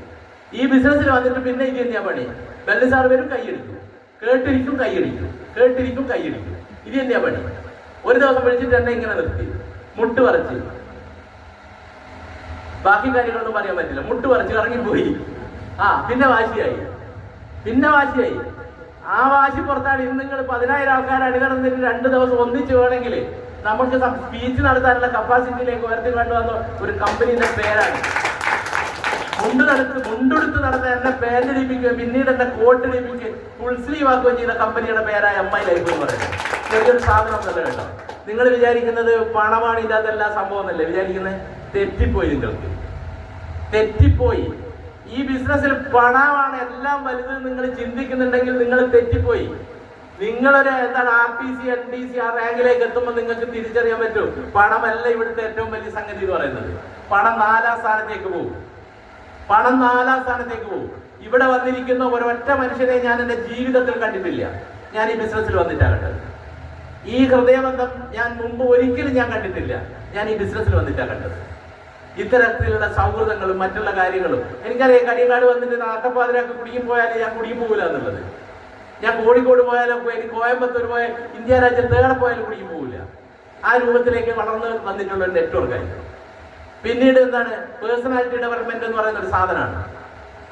ഈ ബിസിനസ്സിൽ വന്നിട്ട് പിന്നെ ഇത് തന്നെയാ പണി. ബെല്ലി സാർ വരും, കൈയടിക്കും, കേട്ടിരിക്കും. ഇത് തന്നെയാ പണി. ഒരു ദിവസം വിളിച്ചിട്ട് എന്നെ ഇങ്ങനെ നിർത്തി, മുട്ട് പറിച്ച്, ബാക്കി കാര്യങ്ങളൊന്നും പറയാൻ പറ്റില്ല, മുട്ട് പറിച്ച് ഇറങ്ങിപ്പോയി. പിന്നെ വാശിയായി. ആ വാശി പുറത്താണ് ഇന്ന് നിങ്ങൾ 10,000 ആൾക്കാർ അണിനിരന്നിട്ട് 2 ദിവസം ഒന്നിച്ച് വേണമെങ്കിൽ നമുക്ക് സ്പീച്ച് നടത്താനുള്ള കപ്പാസിറ്റിയിലേക്ക് ഉയർത്തി കൊണ്ടുവന്ന ഒരു കമ്പനിയുടെ പേരാണ്. മുണ്ടെടുത്ത് നടന്ന എന്നെ പാന്റ് ഇടിപ്പിക്കുക, പിന്നീട് എന്നെ കോട്ട് ഇടിപ്പിക്കുക, ഫുൾ സ്ലീവ് ആക്കുകയും ചെയ്ത കമ്പനിയുടെ പേരായ MI ലൈഫ് എന്ന് പറയുന്നത്. ചെറിയൊരു സാധനം തന്നെ കേട്ടോ. നിങ്ങൾ വിചാരിക്കുന്നത് പണമാണ് ഇല്ലാതെല്ലാ സംഭവം എന്നല്ലേ വിചാരിക്കുന്നത്? തെറ്റിപ്പോയി. ഈ ബിസിനസ്സിൽ പണമാണ് എല്ലാം വലുത് നിങ്ങൾ ചിന്തിക്കുന്നുണ്ടെങ്കിൽ നിങ്ങൾ തെറ്റിപ്പോയി. നിങ്ങളൊരു RTC NDC ആ റാങ്കിലേക്ക് എത്തുമ്പോൾ നിങ്ങൾക്ക് തിരിച്ചറിയാൻ പറ്റും പണമല്ല ഇവിടുത്തെ ഏറ്റവും വലിയ സംഗതി എന്ന് പറയുന്നത്. പണം 4ാം സ്ഥാനത്തേക്ക് പോകും. ഇവിടെ വന്നിരിക്കുന്ന ഒരൊറ്റ മനുഷ്യനെ ഞാൻ എൻ്റെ ജീവിതത്തിൽ കണ്ടിട്ടില്ല. ഞാൻ ഈ ബിസിനസ്സിൽ വന്നിട്ടാകട്ടെ, ഈ ഹൃദയബന്ധം ഞാൻ മുമ്പ് ഒരിക്കലും ഞാൻ കണ്ടിട്ടില്ല. ഞാൻ ഈ ബിസിനസ്സിൽ വന്നിട്ടാണ് കണ്ടത്. ഇത്തരത്തിലുള്ള സൗഹൃദങ്ങളും മറ്റുള്ള കാര്യങ്ങളും എനിക്കറിയാം. കടിയങ്ങാട് വന്നിട്ട് നാട്ടപ്പാതിരാക്ക് കുടുങ്ങി പോയാൽ ഞാൻ കുടുങ്ങി പോകില്ല എന്നുള്ളത്. ഞാൻ കോഴിക്കോട് പോയാലോ, എനിക്ക് കോയമ്പത്തൂർ പോയാൽ, ഇന്ത്യ രാജ്യത്ത് ഏടെ പോയാലും കുടുങ്ങി പോകില്ല. ആ രൂപത്തിലേക്ക് വളർന്ന് വന്നിട്ടുള്ള ഒരു നെറ്റ്വർക്കായിരുന്നു. പിന്നീട് പേഴ്സണാലിറ്റി ഡെവലപ്മെന്റ് എന്ന് പറയുന്ന ഒരു സാധനമാണ്.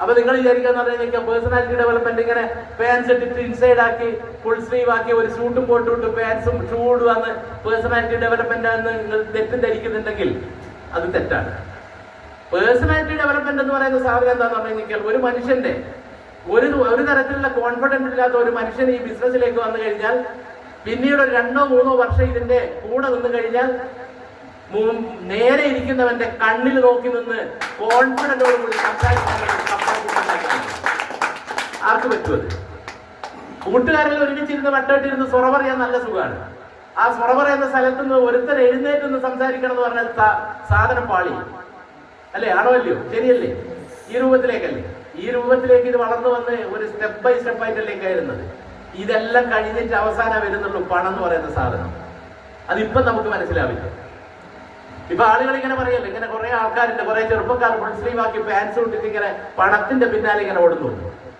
അപ്പൊ നിങ്ങൾ വിചാരിക്കാന്ന് പറഞ്ഞാൽ പേഴ്സണാലിറ്റി ഡെവലപ്മെന്റ് ഇങ്ങനെ പാൻസ് ഇട്ടിട്ട് ഇൻസൈഡ് ആക്കി ഫുൾ സ്ലീവ് ആക്കി ഒരു സൂട്ടും കോട്ടും ഇട്ട് പാൻസും ഷൂഡ് വന്ന് പേഴ്സണാലിറ്റി ഡെവലപ്മെന്റ് ആണെന്ന് നിങ്ങൾ തെറ്റിദ്ധരിക്കുന്നുണ്ടെങ്കിൽ അത് തെറ്റാണ്. പേഴ്സണാലിറ്റി ഡെവലപ്മെന്റ് എന്ന് പറയുന്ന സാധനം എന്താന്ന് പറഞ്ഞു കഴിഞ്ഞാൽ ഒരു മനുഷ്യന്റെ ഒരു തരത്തിലുള്ള കോൺഫിഡൻസ് ഇല്ലാത്ത ഒരു മനുഷ്യൻ ഈ ബിസിനസ്സിലേക്ക് വന്നു കഴിഞ്ഞാൽ പിന്നീട് ഒരു 2-3 വർഷം ഇതിന്റെ കൂടെ നിന്ന് കഴിഞ്ഞാൽ നേരെ ഇരിക്കുന്നവന്റെ കണ്ണിൽ നോക്കി നിന്ന് കോൺഫിഡന്റോട് കൂടി ആർക്ക് പറ്റുമത്? കൂട്ടുകാരിൽ ഒരുമിച്ചിരുന്ന് വട്ടമിട്ടിരുന്ന് സൊറ പറയാൻ നല്ല സുഖമാണ്. ആ സൊറ പറയുന്ന സ്ഥലത്ത് നിന്ന് ഒരുത്തർ എഴുന്നേറ്റ് സംസാരിക്കണം എന്ന് പറഞ്ഞ സാധനം പാളി അല്ലേ? ആണോ അല്ലയോ? ശരിയല്ലേ? ഈ രൂപത്തിലേക്കല്ലേ? ഈ രൂപത്തിലേക്ക് ഇത് വളർന്നു വന്ന് ഒരു സ്റ്റെപ്പ് ബൈ സ്റ്റെപ്പ് ആയിട്ടല്ലേ കയറുന്നത്. ഇതെല്ലാം കഴിഞ്ഞിട്ട് അവസാനം വരുന്നുള്ളൂ പണം എന്ന് പറയുന്ന സാധനം. അതിപ്പം നമുക്ക് മനസ്സിലാവില്ല. ഇപ്പൊ ആളുകൾ ഇങ്ങനെ പറയല്ലേ, ഇങ്ങനെ കുറെ ആൾക്കാരുണ്ട്, കുറെ ചെറുപ്പക്കാർ ഫുൾ സ്ലീവ് ആക്കി പാൻസ് ഇട്ടിട്ട് ഇങ്ങനെ പണത്തിന്റെ പിന്നാലെ ഇങ്ങനെ ഓടുന്നു,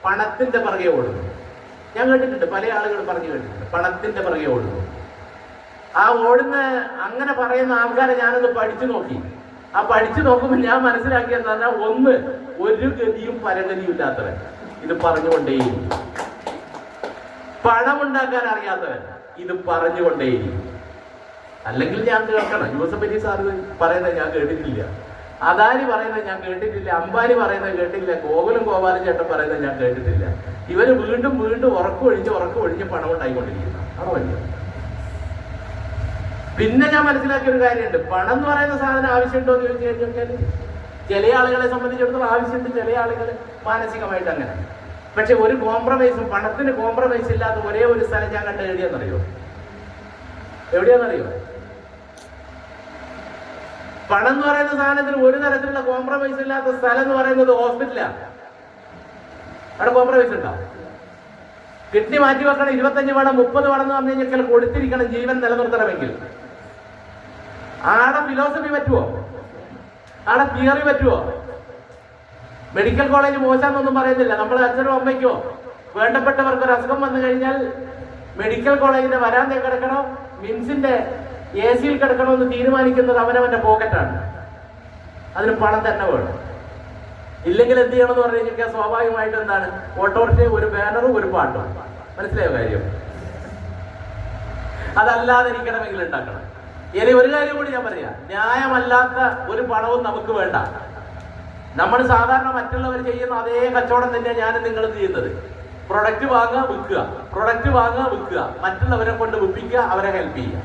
പണത്തിന്റെ പുറകെ ഓടുന്നു. ഞാൻ കേട്ടിട്ടുണ്ട്, പല ആളുകൾ പറഞ്ഞു കേട്ടിട്ടുണ്ട്, പണത്തിന്റെ പുറകെ ഓടുന്നു. ആ ഓടുന്ന അങ്ങനെ പറയുന്ന ആൾക്കാരെ ഞാനൊന്ന് പഠിച്ചു നോക്കി. ആ പഠിച്ചു നോക്കുമ്പോൾ ഞാൻ മനസ്സിലാക്കിയെന്ന് പറഞ്ഞാൽ ഒരു ഗതിയും പരഗതിയും ഇല്ലാത്തവൻ, ഇത് പറഞ്ഞുകൊണ്ടേയിരിക്കും. പണമുണ്ടാക്കാൻ അറിയാത്തവൻ ഇത് പറഞ്ഞുകൊണ്ടേയിരിക്കും. അല്ലെങ്കിൽ ഞാൻ കേൾക്കണം. യൂസഫ് അലി സാർ പറയുന്നത് ഞാൻ കേട്ടിട്ടില്ല, അദാനി പറയുന്നത് ഞാൻ കേട്ടിട്ടില്ല, അംബാനി പറയുന്നത് കേട്ടിട്ടില്ല, ഗോപാലൻ ചേട്ടൻ പറയുന്നത് ഞാൻ കേട്ടിട്ടില്ല. ഇവര് വീണ്ടും വീണ്ടും ഉറക്കമൊഴിഞ്ഞ് പണം ഉണ്ടായിക്കൊണ്ടിരിക്കുന്നു. ആണോ അല്ല? പിന്നെ ഞാൻ മനസ്സിലാക്കിയ ഒരു കാര്യമുണ്ട്, പണം എന്ന് പറയുന്ന സാധനം ആവശ്യമുണ്ടോ എന്ന് ചോദിച്ചു കഴിഞ്ഞാൽ ചില ആളുകളെ സംബന്ധിച്ചിടത്തോളം ആവശ്യമുണ്ട്, ചില ആളുകൾ മാനസികമായിട്ട് അങ്ങനെ. പക്ഷെ ഒരു കോംപ്രമൈസും, പണത്തിന് കോംപ്രമൈസ് ഇല്ലാത്ത ഒരേ ഒരു സ്ഥലം ഞാൻ കണ്ട എവിടെയാണെന്നറിയോ? പണം എന്ന് പറയുന്ന സാധനത്തിന് ഒരു തരത്തിലുള്ള കോംപ്രമൈസ് ഇല്ലാത്ത സ്ഥലം എന്ന് പറയുന്നത് ഹോസ്പിറ്റലാണ്. അവിടെ കോംപ്രമൈസ് ഉണ്ടാവും. കിഡ്നി മാറ്റി വെക്കണം, 25 വേണം 30 വേണം എന്ന് പറഞ്ഞു കഴിഞ്ഞാൽ കൊടുത്തിരിക്കണം ജീവൻ നിലനിർത്തണമെങ്കിൽ. ആടെ ഫിലോസഫി പറ്റുമോ? ആടെ തിയറി പറ്റുമോ? മെഡിക്കൽ കോളേജ് മോശമെന്നൊന്നും പറയുന്നില്ല. നമ്മൾ അച്ഛനോ അമ്മയ്ക്കോ വേണ്ടപ്പെട്ടവർക്ക് ഒരു അസുഖം വന്നു കഴിഞ്ഞാൽ മെഡിക്കൽ കോളേജിന്റെ വരാന്തയിൽ കിടക്കണോ മിംസിന്റെ AC-യിൽ കിടക്കണോ എന്ന് തീരുമാനിക്കുന്നത് അവനവന്റെ പോക്കറ്റാണ്. അതിന് പണം തന്നെ വേണം. ഇല്ലെങ്കിൽ എന്ത് ചെയ്യണമെന്ന് പറഞ്ഞു കഴിഞ്ഞാൽ സ്വാഭാവികമായിട്ട് എന്താണ്, ഓട്ടോറിക്ഷയും ഒരു ബാനറും ഒരു പാട്ടും. മനസ്സിലായോ കാര്യം? അതല്ലാതെ ഇരിക്കണമെങ്കിൽ ഉണ്ടാക്കണം. ഇനി ഒരു കാര്യം കൂടി ഞാൻ പറയാം, ന്യായമല്ലാത്ത ഒരു പണവും നമുക്ക് വേണ്ട. നമ്മൾ സാധാരണ മറ്റുള്ളവർ ചെയ്യുന്ന അതേ കച്ചവടം തന്നെയാണ് ഞാനും നിങ്ങളും ചെയ്യുന്നത്. പ്രൊഡക്റ്റ് വാങ്ങുക, വിൽക്കുക, പ്രൊഡക്റ്റ് വാങ്ങുക, വിൽക്കുക, മറ്റുള്ളവരെ കൊണ്ട് വിൽപ്പിക്കുക, അവരെ ഹെൽപ്പ് ചെയ്യുക.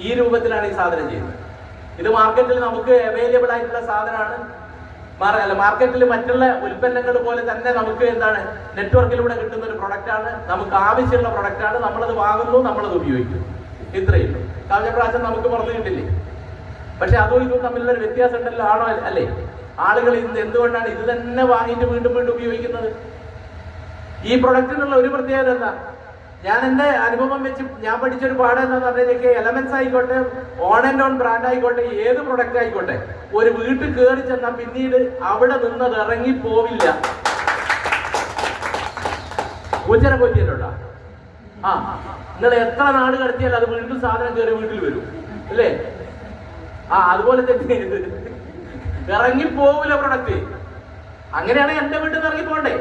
ഈ രൂപത്തിലാണ് ഈ സാധനം ചെയ്യുന്നത്. ഇത് മാർക്കറ്റിൽ നമുക്ക് അവൈലബിൾ ആയിട്ടുള്ള സാധനമാണ്. മാർക്കറ്റിൽ മറ്റുള്ള ഉൽപ്പന്നങ്ങൾ പോലെ തന്നെ നമുക്ക് എന്താണ് നെറ്റ്വർക്കിലൂടെ കിട്ടുന്ന ഒരു പ്രൊഡക്റ്റാണ്. നമുക്ക് ആവശ്യമുള്ള പ്രൊഡക്റ്റാണ്. നമ്മളത് വാങ്ങുന്നു, നമ്മളത് ഉപയോഗിക്കുന്നു. ഇത്രയും കഴിഞ്ഞ പ്രാവശ്യം നമുക്ക് പുറത്ത് കിട്ടില്ലേ? പക്ഷെ അതും ഇതും തമ്മിലുള്ളൊരു വ്യത്യാസം ഉണ്ടല്ലോ, ആണോ അല്ലേ? ആളുകൾ എന്തുകൊണ്ടാണ് ഇത് തന്നെ വാങ്ങിയിട്ട് വീണ്ടും വീണ്ടും ഉപയോഗിക്കുന്നത്? ഈ പ്രൊഡക്റ്റിനുള്ള ഒരു പ്രത്യേകത എന്താ? ഞാൻ എൻ്റെ അനുഭവം വെച്ച് ഞാൻ പഠിച്ചൊരു പാഠം എന്താന്ന് പറഞ്ഞാൽ, എലമെന്റ്സ് ആയിക്കോട്ടെ, ഓൺ ആൻഡ് ഓൺ ബ്രാൻഡ് ആയിക്കോട്ടെ, ഏത് പ്രൊഡക്റ്റ് ആയിക്കോട്ടെ, ഒരു വീട്ടിൽ കയറി ചെന്നാൽ പിന്നീട് അവിടെ നിന്നത് ഇറങ്ങി പോവില്ല. പൂച്ചനെ കൊറ്റിയിട്ടുണ്ടോ? നിങ്ങൾ എത്ര നാട് കടത്തിയാൽ അത് വീണ്ടും സാധനം കയറി വീട്ടിൽ വരും അല്ലേ? അതുപോലെ തന്നെ ഇറങ്ങിപ്പോവില്ല പ്രൊഡക്റ്റ്. അങ്ങനെയാണെങ്കിൽ എന്റെ വീട്ടിൽ നിന്ന് ഇറങ്ങിപ്പോണ്ടേ?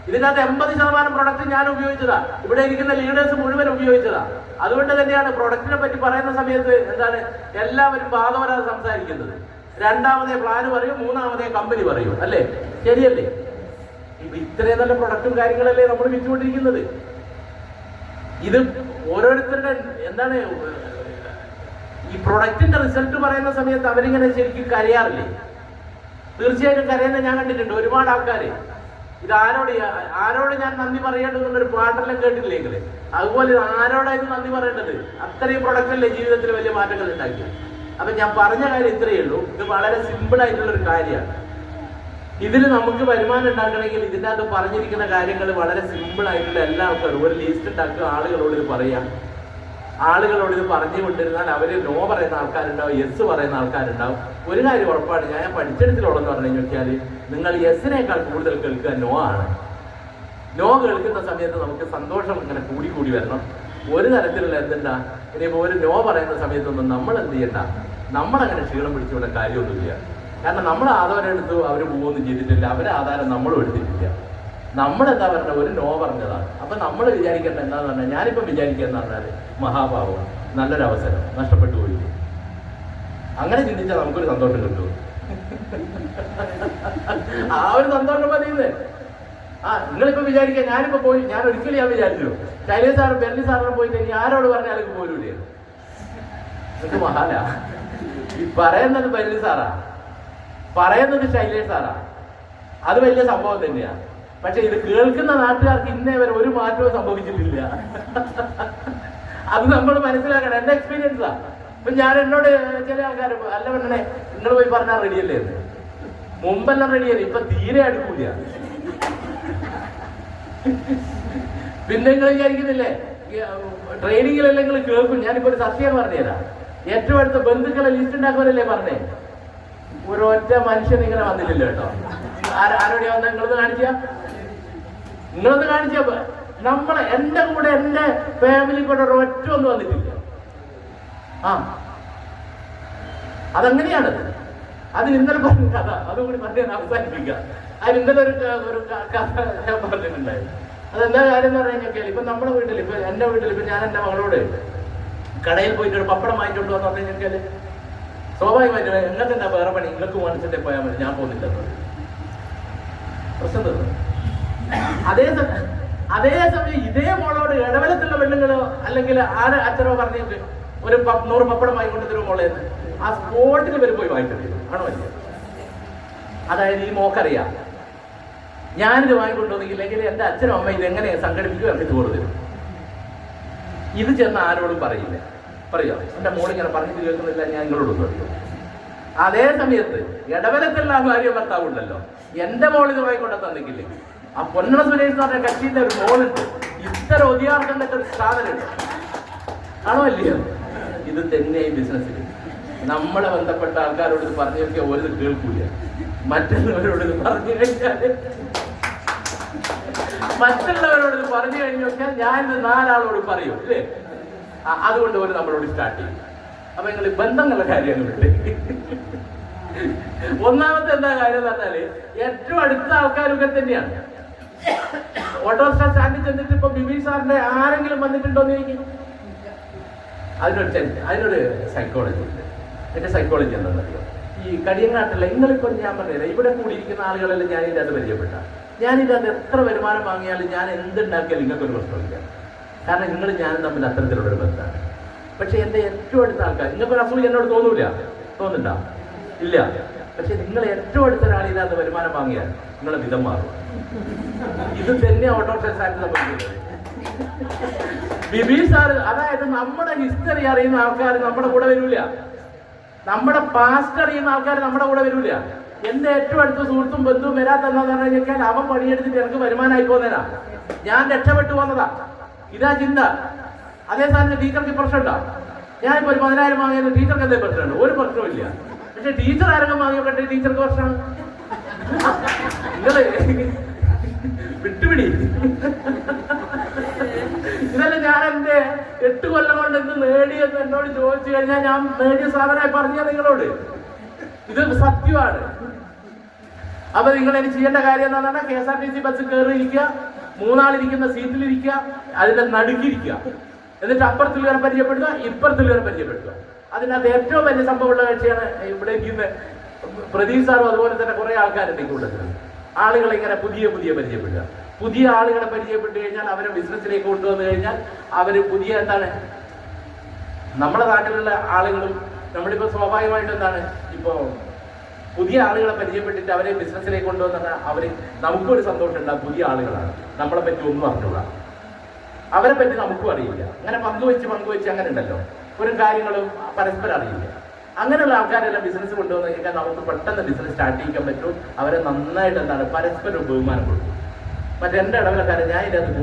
ഇതിനകത്ത് 80% പ്രൊഡക്റ്റ് ഞാൻ ഉപയോഗിച്ചതാ. ഇവിടെ ഇരിക്കുന്ന ലീഡേഴ്സ് മുഴുവൻ ഉപയോഗിച്ചതാ. അതുകൊണ്ട് തന്നെയാണ് പ്രൊഡക്റ്റിനെ പറ്റി പറയുന്ന സമയത്ത് എന്താണ് എല്ലാവരും ബാധവരാതെ സംസാരിക്കുന്നത്. രണ്ടാമതേ പ്ലാന് പറയും, മൂന്നാമതേ കമ്പനി പറയും, അല്ലേ? ശരിയല്ലേ? ഇത്രയും നല്ല പ്രൊഡക്റ്റും കാര്യങ്ങളല്ലേ നമ്മൾ വിറ്റുകൊണ്ടിരിക്കുന്നത്. ഇത് ഓരോരുത്തരുടെ എന്താണ് ഈ പ്രൊഡക്റ്റിന്റെ റിസൾട്ട് പറയുന്ന സമയത്ത് അവരിങ്ങനെ ശരിക്കും കരയാറില്ലേ? തീർച്ചയായിട്ടും കരയുന്ന ഞാൻ കണ്ടിട്ടുണ്ട് ഒരുപാട് ആൾക്കാര്. ഇത് ആരോട് ഞാൻ നന്ദി പറയേണ്ടതെന്നൊരു പാട്ടെല്ലാം കേട്ടില്ലെങ്കിൽ അതുപോലെ ആരോടായിരുന്നു നന്ദി പറയേണ്ടത്? അത്രയും പ്രൊഡക്റ്റല്ലേ ജീവിതത്തിൽ വലിയ മാറ്റങ്ങൾ ഉണ്ടാക്കി. അപ്പൊ ഞാൻ പറഞ്ഞ കാര്യം ഇത്രയേ ഉള്ളൂ. ഇത് വളരെ സിമ്പിൾ ആയിട്ടുള്ളൊരു കാര്യമാണ്. ഇതിൽ നമുക്ക് വരുമാനം ഉണ്ടാക്കണമെങ്കിൽ ഇതിൻ്റെ അകത്ത് പറഞ്ഞിരിക്കുന്ന കാര്യങ്ങൾ വളരെ സിമ്പിൾ ആയിട്ടുള്ള എല്ലാ ആൾക്കാരും ഒരു ലിസ്റ്റ് ഉണ്ടാക്കുക, ആളുകളോട് ഇത് പറയാം. ആളുകളോട് ഇത് പറഞ്ഞു കൊണ്ടിരുന്നാൽ അവർ നോ പറയുന്ന ആൾക്കാരുണ്ടാവും, യെസ് പറയുന്ന ആൾക്കാരുണ്ടാവും. ഒരു കാര്യം ഉറപ്പാണ്, ഞാൻ പഠിച്ചെടുത്തിലുള്ളതെന്ന് പറഞ്ഞു കഴിഞ്ഞാൽ നിങ്ങൾ യെസ്സിനേക്കാൾ കൂടുതൽ കേൾക്കുക നോ ആണ്. നോ കേൾക്കുന്ന സമയത്ത് നമുക്ക് സന്തോഷം ഇങ്ങനെ കൂടി വരണം. ഒരു തരത്തിലുള്ള എന്തുണ്ടാ ഇനിയിപ്പോൾ ഒരു നോ പറയുന്ന സമയത്തൊന്നും നമ്മൾ എന്ത് ചെയ്യണ്ട, നമ്മളങ്ങനെ ക്ഷീണം പിടിച്ചുകൊണ്ട് കാര്യമൊന്നുമില്ല. കാരണം നമ്മൾ ആധാരം എടുത്തു അവർ പോകുകയൊന്നും ചെയ്തിട്ടില്ല, അവരെ ആധാരം നമ്മളും എടുത്തിട്ടില്ല. നമ്മളെന്താ പറഞ്ഞ ഒരു നോ പറഞ്ഞതാണ്. അപ്പൊ നമ്മൾ വിചാരിക്കേണ്ട എന്താന്ന് പറഞ്ഞാൽ, ഞാനിപ്പം വിചാരിക്കുക എന്ന് പറഞ്ഞാൽ മഹാഭാവം, നല്ലൊരവസരം നഷ്ടപ്പെട്ടു പോയി. അങ്ങനെ ചിന്തിച്ചാൽ നമുക്കൊരു സന്തോഷം കിട്ടും. ആ ഒരു സന്തോഷം മതിയുന്നേ. നിങ്ങളിപ്പോ വിചാരിക്കുക ഞാനിപ്പോ പോയി, ഞാൻ ഒരിക്കലും ഞാൻ വിചാരിച്ചു ശൈലേഷ് സാറും ബെർലി സാറിനും പോയി കഴിഞ്ഞാൽ ആരോട് പറഞ്ഞാലും പോലൂല്ലേ. നിങ്ങൾക്ക് മഹാല ഈ പറയുന്നത് ബെർലി സാറാ, പറയുന്നത് ശൈലേഷ് സാറാ, അത് വലിയ സംഭവം തന്നെയാ. പക്ഷെ ഇത് കേൾക്കുന്ന നാട്ടുകാർക്ക് ഇന്നേ വരെ ഒരു മാറ്റവും സംഭവിച്ചിട്ടില്ല. അത് നമ്മൾ മനസ്സിലാക്കണം. എന്റെ എക്സ്പീരിയൻസാ. ഇപ്പൊ ഞാൻ എന്നോട് ചില ആൾക്കാർ അല്ല പെണ്ണേ നിങ്ങൾ പോയി പറഞ്ഞാൽ റെഡിയല്ലേ എന്ന്. മുമ്പെല്ലാം റെഡിയല്ലേ, ഇപ്പൊ തീരെ അടുക്കൂല. പിന്നെ നിങ്ങൾ വിചാരിക്കുന്നില്ലേ ട്രെയിനിങ്ങിലെല്ലാം നിങ്ങൾ കേൾക്കും. ഞാനിപ്പോ ഒരു സത്യം പറഞ്ഞുതരാം. ഏറ്റവും അടുത്ത ബന്ധുക്കളെ ലിസ്റ്റ് ഉണ്ടാക്കുവാനല്ലേ പറഞ്ഞേ, ഒരൊറ്റ മനുഷ്യൻ ഇങ്ങനെ വന്നിട്ടില്ല കേട്ടോ. ആരോടെയാ വന്ന നിങ്ങളൊന്ന് കാണിച്ച നമ്മളെ എന്റെ കൂടെ എന്റെ ഫാമിലി കൂടെ ഒരൊറ്റ ഒന്നും വന്നിട്ടില്ല. അതെങ്ങനെയാണത്? അതിന് ഇന്നലെ പറഞ്ഞ കഥ അതുകൂടി പറഞ്ഞ് ഞാൻ അവസാനിപ്പിക്കാം. അതിന് ഇന്നലെ ഒരു കഥ ഞാൻ പറഞ്ഞിട്ടുണ്ടായിരുന്നു. അതെന്താ കാര്യം എന്ന് പറഞ്ഞു കഴിഞ്ഞാൽ, ഇപ്പൊ നമ്മുടെ വീട്ടിൽ, ഇപ്പൊ എന്റെ വീട്ടിൽ, ഇപ്പൊ ഞാൻ എന്റെ മകളോട് കടയിൽ പോയിട്ട് ഒരു പപ്പടം വാങ്ങിക്കൊണ്ട് വന്നു പറഞ്ഞു കഴിഞ്ഞാൽ സ്വാഭാവികമായിട്ട് നിങ്ങൾക്ക് എന്താ വേറെ പണി, നിങ്ങൾക്ക് മനസ്സിന്റെ പോയാൽ മതി, ഞാൻ പോകുന്നില്ലെന്ന് പ്രശ്നം തീർന്നു. അതേസമയം ഇതേ മോളോട് ഇടവലത്തുള്ള പെണ്ണുങ്ങളോ അല്ലെങ്കിൽ അച്ഛനോ പറഞ്ഞിട്ട് ഒരു 100 പപ്പടം വാങ്ങിക്കൊണ്ട് തരും മോളെ, ആ സ്പോട്ടിൽ വരെ പോയി വാങ്ങിക്കൊണ്ടിരുന്നു ആണോ അല്ല? അതായത് ഈ മോക്കറിയാം ഞാനിത് വാങ്ങിക്കൊണ്ടുവന്നില്ലെങ്കിൽ എന്റെ അച്ഛനും അമ്മ ഇതെങ്ങനെ സംഘടിപ്പിക്കും എന്നിട്ട് കൊടുത്തരും. ഇത് ചെന്ന് ആരോടും പറയില്ല. പറയോ എന്റെ മോളിങ്ങനെ പറഞ്ഞിട്ട് കേൾക്കുന്നില്ല, ഞാൻ നിങ്ങളോടൊന്നും അറിയും. അതേ സമയത്ത് ഇടവലത്തുള്ള ആ ഭാര്യ ഭർത്താവുണ്ടല്ലോ, എന്റെ മോളിത് വാങ്ങിക്കൊണ്ടു തന്നിക്കില്ലേ, ആ പൊന്നണ സുരേഷ് എന്ന് പറഞ്ഞ കക്ഷിന്റെ ഒരു മോളുണ്ട്, ഇത്ര ഒതിയാർക്കേണ്ട ഒരു സാധനമുണ്ട് ആണോ അല്ലയോ? ഇത് തന്നെ ഈ ബിസിനസ്സിൽ നമ്മളെ ബന്ധപ്പെട്ട ആൾക്കാരോട് ഇത് പറഞ്ഞു നോക്കിയാൽ ഒരു കേൾക്കൂല. മറ്റുള്ളവരോട് ഇത് പറഞ്ഞു കഴിഞ്ഞാല് പറഞ്ഞു നോക്കിയാൽ ഞാൻ ഇത് 4 ആളോട് പറയൂ അല്ലേ? അതുകൊണ്ട് ഒരു നമ്മളോട് സ്റ്റാർട്ട് ചെയ്യും. അപ്പൊ നിങ്ങൾ ബന്ധങ്ങളുടെ കാര്യങ്ങളുണ്ട്. ഒന്നാമത്തെ എന്താ കാര്യം എന്ന് പറഞ്ഞാല് ഏറ്റവും അടുത്ത ആൾക്കാരൊക്കെ തന്നെയാണ്. ഓട്ടോറിക്ഷ സ്റ്റാൻഡിൽ ചെന്നിട്ട് ഇപ്പൊ ബിബി സാറിന്റെ ആരെങ്കിലും വന്നിട്ടുണ്ടോ എന്ന് ചോദിക്കും. അതിനൊരു സൈക്കോളജി ഉണ്ട്. എന്റെ സൈക്കോളജി എന്താണെന്നറിയോ? ഈ കടിയങ്ങാട്ടില്ല നിങ്ങളിപ്പോൾ ഞാൻ പറഞ്ഞില്ല, ഇവിടെ കൂടിയിരിക്കുന്ന ആളുകളെല്ലാം ഞാനിതിൻ്റെ അത് പരിചയപ്പെട്ട, ഞാനിതിൻ്റെ അത് എത്ര വരുമാനം വാങ്ങിയാലും ഞാൻ എന്തുണ്ടാക്കിയാലും നിങ്ങൾക്കൊരു പ്രശ്നമില്ല. കാരണം നിങ്ങൾ ഞാനും തമ്മിൽ അത്തരത്തിലുള്ളൊരു ബന്ധമാണ്. പക്ഷെ എൻ്റെ ഏറ്റവും അടുത്ത ആൾക്കാർ, നിങ്ങൾക്കൊരു അസൂയ എന്നോട് തോന്നൂല, തോന്നുന്നുണ്ടോ? ഇല്ല. പക്ഷെ നിങ്ങൾ ഏറ്റവും അടുത്ത ഒരാളില്ലാതെ വരുമാനം വാങ്ങിയാൽ നിങ്ങളെ വിധം മാറും. ഇത് തന്നെ ഓട്ടോറിക്ഷ സ്റ്റാൻഡ് സംബന്ധിക്കുന്നത്. ബിബി സാർ, അതായത് നമ്മുടെ ഹിസ്റ്ററി അറിയുന്ന ആൾക്കാർ നമ്മുടെ കൂടെ വരൂല, നമ്മുടെ പാസ്റ്റ് അറിയുന്ന ആൾക്കാർ നമ്മുടെ കൂടെ വരൂല. എന്റെ ഏറ്റവും അടുത്ത സുഹൃത്തും ബന്ധുവും വരാത്തെന്നു പറഞ്ഞു കഴിഞ്ഞാൽ അവൻ പണിയെടുത്തിട്ട് എനിക്ക് വരുമാനമായി പോകുന്നതാ, ഞാൻ രക്ഷപ്പെട്ടു പോകുന്നതാ. ഇതാ ചിന്ത. അതേ സ്ഥാനത്ത് ടീച്ചർക്ക് പ്രശ്നമുണ്ടോ? ഞാനിപ്പോ ഒരു 10,000 വാങ്ങിയത് ടീച്ചർക്ക് എന്തേ പ്രശ്നമുണ്ട്? ഒരു പ്രശ്നവും ഇല്ല. പക്ഷെ ടീച്ചർ ആരെങ്കിലും വാങ്ങിയോട്ടെ, ടീച്ചർക്ക് പ്രശ്നമാണ്. നിങ്ങള് വിട്ടുപിടി. ഇതല്ലേ ഞാൻ എന്റെ 8 കൊല്ലം കൊണ്ട് എന്ത് നേടിയെന്ന് എന്നോട് ചോദിച്ചു കഴിഞ്ഞാൽ ഞാൻ നേടിയ സാധനമായി പറഞ്ഞ നിങ്ങളോട്. ഇത് സത്യമാണ്. അപ്പൊ നിങ്ങൾ എനിക്ക് ചെയ്യേണ്ട കാര്യം എന്താ പറഞ്ഞാൽ KSRTC ബസ് കയറിയിരിക്കുക, 3 ആളിരിക്കുന്ന സീറ്റിലിരിക്കുക, അതിന്റെ നടുക്കിരിക്കുക, എന്നിട്ട് അപ്പുറത്തുള്ളവരെ പരിചയപ്പെടുക, ഇപ്പുറത്തുള്ളവരെ പരിചയപ്പെടുക. അതിനകത്ത് ഏറ്റവും വലിയ സംഭവമുള്ള കാഴ്ചയാണ് ഇവിടെ ഇരിക്കുന്ന പ്രദീപ് സാറും അതുപോലെ തന്നെ കുറെ ആൾക്കാരുണ്ട് ഈ കൂട്ടത്തിൽ. ആളുകളെ ഇങ്ങനെ പുതിയ പരിചയപ്പെടുക. പുതിയ ആളുകളെ പരിചയപ്പെട്ട് കഴിഞ്ഞാൽ അവരെ ബിസിനസ്സിലേക്ക് കൊണ്ടുവന്നു കഴിഞ്ഞാൽ അവര് പുതിയ എന്താണ്, നമ്മുടെ നാട്ടിലുള്ള ആളുകളും നമ്മളിപ്പോ സ്വാഭാവികമായിട്ട് എന്താണ്, ഇപ്പോ പുതിയ ആളുകളെ പരിചയപ്പെട്ടിട്ട് അവരെ ബിസിനസ്സിലേക്ക് കൊണ്ടുവന്നാൽ അവര് നമുക്കൊരു സന്തോഷം ഉണ്ടാകും. പുതിയ ആളുകളാണ്, നമ്മളെ പറ്റി ഒന്നും അറിഞ്ഞൂടാ, അവരെ പറ്റി നമുക്കും അറിയില്ല. അങ്ങനെ പങ്കുവെച്ച് അങ്ങനെ ഉണ്ടല്ലോ, ഒരു കാര്യങ്ങളും പരസ്പരം അറിയില്ല. അങ്ങനെയുള്ള ആൾക്കാരെല്ലാം ബിസിനസ് കൊണ്ടുവന്നു കഴിഞ്ഞാൽ നമുക്ക് പെട്ടെന്ന് ബിസിനസ് സ്റ്റാർട്ട് ചെയ്യാൻ പറ്റും. അവരെ നന്നായിട്ട് എന്താണ് പരസ്പരം ബഹുമാനം കൊടുക്കും. മറ്റെന്റെ ഇടവലക്കാരൻ ഞാൻ ഇതിനകത്ത്